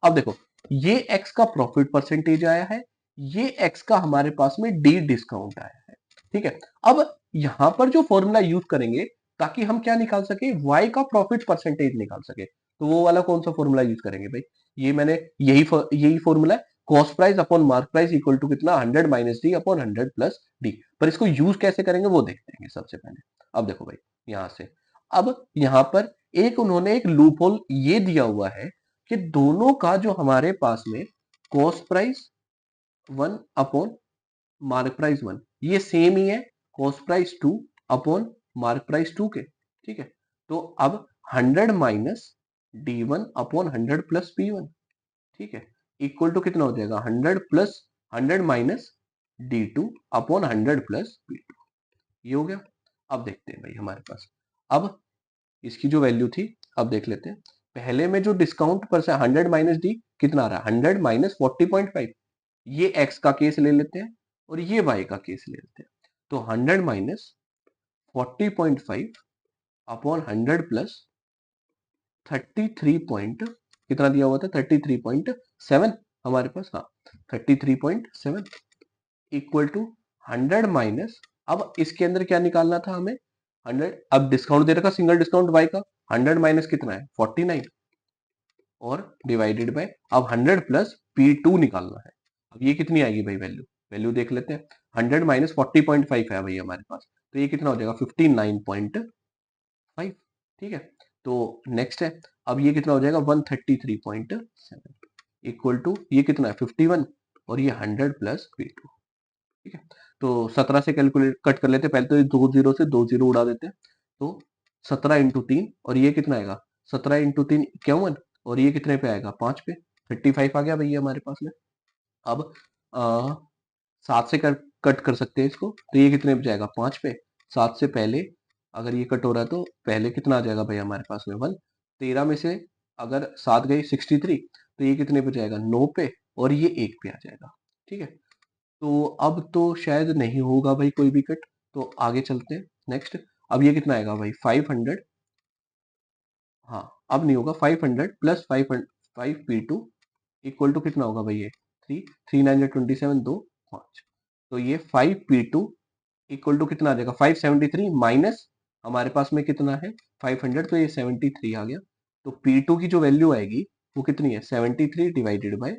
अब देखो, ये एक्स का प्रॉफिट परसेंटेज आया है, ये एक्स का हमारे पास में डी डिस्काउंट आया है। ठीक है, अब यहां पर जो फॉर्मूला यूज करेंगे ताकि हम क्या निकाल सके, वाई का प्रॉफिट परसेंटेज निकाल सके, तो वो वाला कौन सा फॉर्मूला यूज करेंगे भाई, ये मैंने यही फॉर्मूला है, cost price upon mark price equal to कितना, 100 minus D upon 100 plus D. पर इसको यूज कैसे करेंगे वो देखते हैं सबसे पहले। अब देखो भाई, यहां से, अब यहां पर एक उन्होंने एक लूप होल ये दिया हुआ है कि दोनों का जो हमारे पास में cost price 1 upon mark price 1 ये सेम ही है, cost price 2 upon mark price 2 के। ठीक है, तो अब 100 minus D1 upon 100 plus P1। ठीक है, इक्वल टू कितना हो जाएगा, 100 plus 100 minus D2 upon 100 plus P2। ये हो गया। अब देखते हैं भाई हमारे पास, अब इसकी जो वैल्यू थी, अब देख लेते हैं। पहले में जो डिस्काउंट पर से 100 माइनस डी कितना आ रहा है, 100 माइनस 40.5। ये एक्स का केस ले लेते हैं और ये वाई का केस ले लेते हैं। तो 100 माइनस 40.5 अपॉन 100 प्लस 33 पॉइंट कितना दिया हुआ था, 33.7 हमारे पास, हाँ 33.7 इक्वल टू 100 माइनस, अब इसके अंदर क्या निकालना था हमें, 100, अब डिस्काउंट दे रखा सिंगल डिस्काउंट वाई का, 100 माइनस कितना है 49 और डिवाइडेड बाय, अब 100 प्लस P2 निकालना है। अब ये कितनी आएगी भाई वैल्यू, वैल्यू देख लेते हैं। 100 माइनस 40.5 है भाई हमारे पास, तो ये कितना हो जाएगा 59.5। ठीक है, तो नेक्स्ट है, अब ये कितना हो जाएगा 133.7 इक्वल टू, ये कितना है 51 और ये 100 प्लस P2। ठीक है, तो 17 से कैलकुलेट कट कर लेते हैं, पहले तो ये दो जीरो से दो जीरो उड़ा देते हैं। तो 17 इंटू 3 और ये कितना आएगा, 17 इंटू 3 51, और ये कितने पे आएगा, 5 पे, 35 आ गया भैया हमारे पास में। अब आ, 7 से कट कर सकते हैं इसको, तो ये कितने पे जाएगा, 5 पे। 7 से पहले अगर ये कट हो रहा है तो पहले कितना आ जाएगा भाई हमारे पास में 1। 13 में से अगर 7 गई 63, तो ये कितने पे जाएगा, 9 पे, और ये 1 पे आ जाएगा। ठीक है, तो अब तो शायद नहीं होगा भाई कोई भी कट, तो आगे चलते हैं नेक्स्ट। अब ये कितना आएगा भाई 500, हाँ अब नहीं होगा, 500 प्लस 5 P2 इक्वल टू कितना होगा भाई, ये 3 927 दो 5। तो ये 5 P2 इक्वल टू कितना आ जाएगा, 573 माइनस हमारे पास में कितना है 500, तो ये 73 आ गया। तो P2 की जो वैल्यू आएगी वो कितनी है, 73 डिवाइडेड बाय,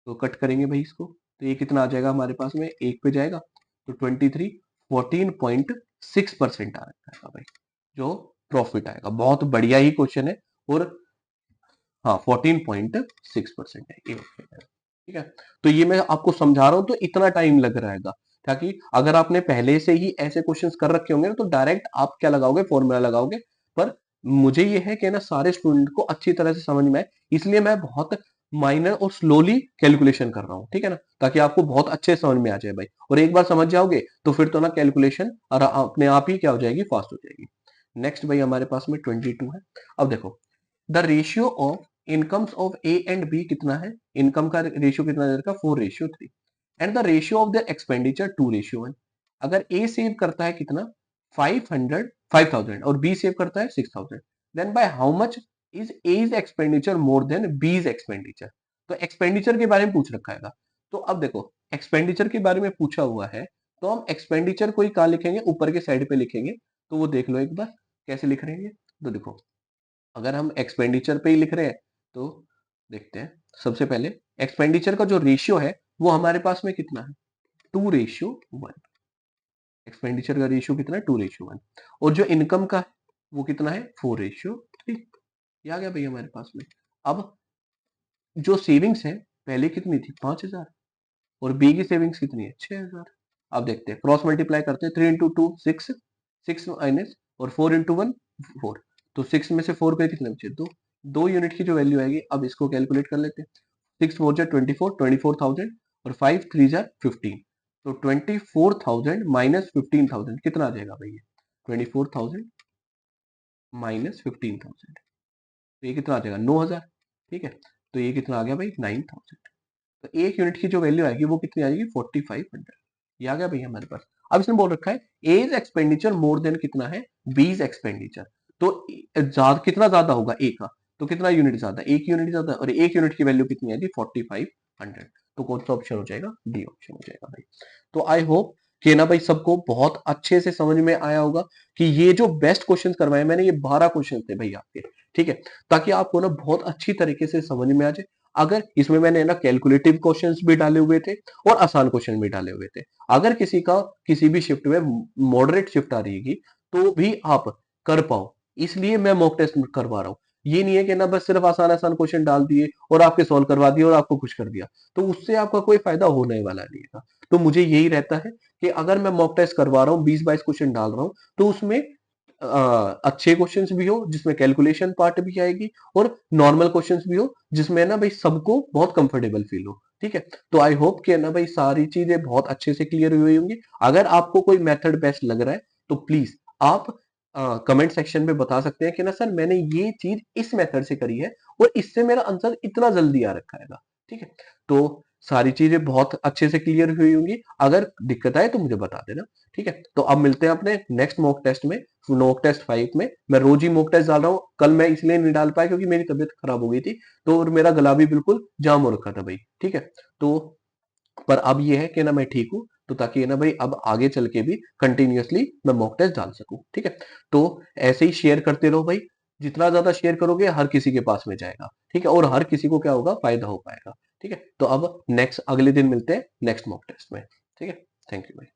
तो कट करेंगे भाई इसको, तो ये कितना आ जाएगा हमारे पास में, एक पे जाएगा तो 23 14.6% आ रखा है भाई, जो प्रॉफिट आएगा। बहुत बढ़िया ही क्वेश्चन है। और हाँ 14.6% है ये option है। ठीक है, तो ये मैं आपको समझा रहा हूं तो इतना टाइम लग रहेगा, ताकि अगर आपने पहले से ही ऐसे क्वेश्चंस कर रखे होंगे ना, तो डायरेक्ट आप क्या लगाओगे, फॉर्मूला लगाओगे। पर मुझे ये है कि ना सारे स्टूडेंट को अच्छी तरह से समझ में आए, इसलिए मैं बहुत माइनर और स्लोली कैलकुलेशन कर रहा हूँ, ठीक है ना, ताकि आपको बहुत अच्छे समझ में आ जाए भाई। और एक बार समझ जाओगे तो फिर तो ना कैलकुलेशन और अपने आप ही क्या हो जाएगी, फास्ट हो जाएगी। नेक्स्ट भाई हमारे पास में 22 है। अब देखो, the ratio of incomes of A and B कितना है, इनकम का रेशियो कितना दे रखा, 4:3 and the ratio of the expenditure 2:1। अगर ए सेव करता है कितना, 5,000 और बी सेव करता है 6,000, then by how much is A's expenditure more than B's expenditure. तो एक्सपेंडिचर के बारे में पूछ रखा है। तो अब देखो, एक्सपेंडिचर के बारे में पूछा हुआ है, तो हम एक्सपेंडिचर को ही कहा लिखेंगे, ऊपर के साइड पे लिखेंगे। तो वो देख लो एक बार कैसे लिख रहे हैं। तो देखो, अगर हम एक्सपेंडिचर पे ही लिख रहे हैं तो देखते हैं। सबसे पहले एक्सपेंडिचर का जो रेशियो है वो हमारे पास में कितना है, 2:1। एक्सपेंडिचर का रेशियो कितना है, 2:1। और जो इनकम का है वो कितना है, 4:3। ये आ गया भाई हमारे पास में। अब जो सेविंग्स है पहले कितनी थी, 5,000, और बी की सेविंग्स कितनी है, 6,000। अब देखते हैं, क्रॉस मल्टीप्लाई करते हैं। 3 इंटू टू 6, 6 माइनस, और 4 इंटू 1 4। तो 6 में से 4 पे कितने बचे, 2। 2 यूनिट की जो वैल्यू आएगी, अब इसको कैलकुलेट कर लेते हैं। 6 4 जा 24, 24,000, और 5 3 जा 15। तो 24,000 माइनस 15,000 कितना आ जाएगा भैया, 24,000 माइनस 15,000, तो ये कितना आ जाएगा, 9,000। ठीक है, तो ये कितना आ गया भाई, 9,000। तो एक यूनिट की जो वैल्यू आएगी वो कितनी आएगी, 4,500। ये आ गया भैया हमारे पास। अब इसने बोल रखा है एज एक्सपेंडिचर मोर देन कितना है, बीज एक्सपेंडिचर। तो कितना ज्यादा होगा ए का, तो कितना यूनिट ज्यादा, एक यूनिट ज्यादा, और एक यूनिट की वैल्यू कितनी आएगी, 4,500। तो कौन सा ऑप्शन हो जाएगा, डी ऑप्शन हो जाएगा भाई। तो आई होप कि ना भाई सबको बहुत अच्छे से समझ में आया होगा कि ये जो बेस्ट क्वेश्चन करवाए मैंने, ये 12 क्वेश्चन थे भाई आपके। ठीक है, ताकि आपको ना बहुत अच्छी तरीके से समझ में आ जाए। अगर इसमें मैंने ना कैलकुलेटिव क्वेश्चंस भी डाले हुए थे और आसान क्वेश्चन भी डाले हुए थे। अगर किसी का किसी भी शिफ्ट में मॉडरेट शिफ्ट आ रही है तो भी आप कर पाओ, इसलिए मैं मॉक टेस्ट करवा रहा हूँ। ये नहीं है कि ना बस सिर्फ आसान आसान क्वेश्चन डाल दिए और आपके सॉल्व करवा दिए और आपको खुश कर दिया, तो उससे आपका कोई फायदा होने वाला नहीं है। तो मुझे यही रहता है कि अगर मैं मॉक टेस्ट करवा रहा हूँ, 20-22 क्वेश्चन डाल रहा हूँ, तो उसमें अच्छे क्वेश्चंस भी हो जिसमें कैलकुलेशन पार्ट भी आएगी, और नॉर्मल क्वेश्चंस भी हो जिसमें ना भाई सबको बहुत कंफर्टेबल फील हो। ठीक है, तो आई होप कि ना भाई सारी चीजें बहुत अच्छे से क्लियर हुई होंगी। अगर आपको कोई मेथड बेस्ट लग रहा है तो प्लीज आप कमेंट सेक्शन में बता सकते हैं कि ना सर मैंने ये चीज इस मेथड से करी है और इससे मेरा आंसर इतना जल्दी आ रखा है। ठीक है, तो सारी चीजें बहुत अच्छे से क्लियर हुई होंगी। अगर दिक्कत आए तो मुझे बता देना। ठीक है, तो अब मिलते हैं अपने नेक्स्ट मॉक टेस्ट में, मॉक टेस्ट 5 में। मैं रोज ही मॉक टेस्ट डाल रहा हूँ, कल मैं इसलिए नहीं डाल पाया क्योंकि मेरी तबीयत खराब हो गई थी, तो और मेरा गला भी बिल्कुल जाम हो रखा था भाई। ठीक है, तो पर अब ये है कि ना मैं ठीक हूँ, तो ताकि है ना भाई अब आगे चल के भी कंटिन्यूअसली मैं मॉक टेस्ट डाल सकूं। ठीक है, तो ऐसे ही शेयर करते रहो भाई, जितना ज्यादा शेयर करोगे हर किसी के पास में जाएगा। ठीक है, और हर किसी को क्या होगा, फायदा हो पाएगा। ठीक है, तो अब नेक्स्ट अगले दिन मिलते हैं नेक्स्ट मॉक टेस्ट में। ठीक है, थैंक यू भाई।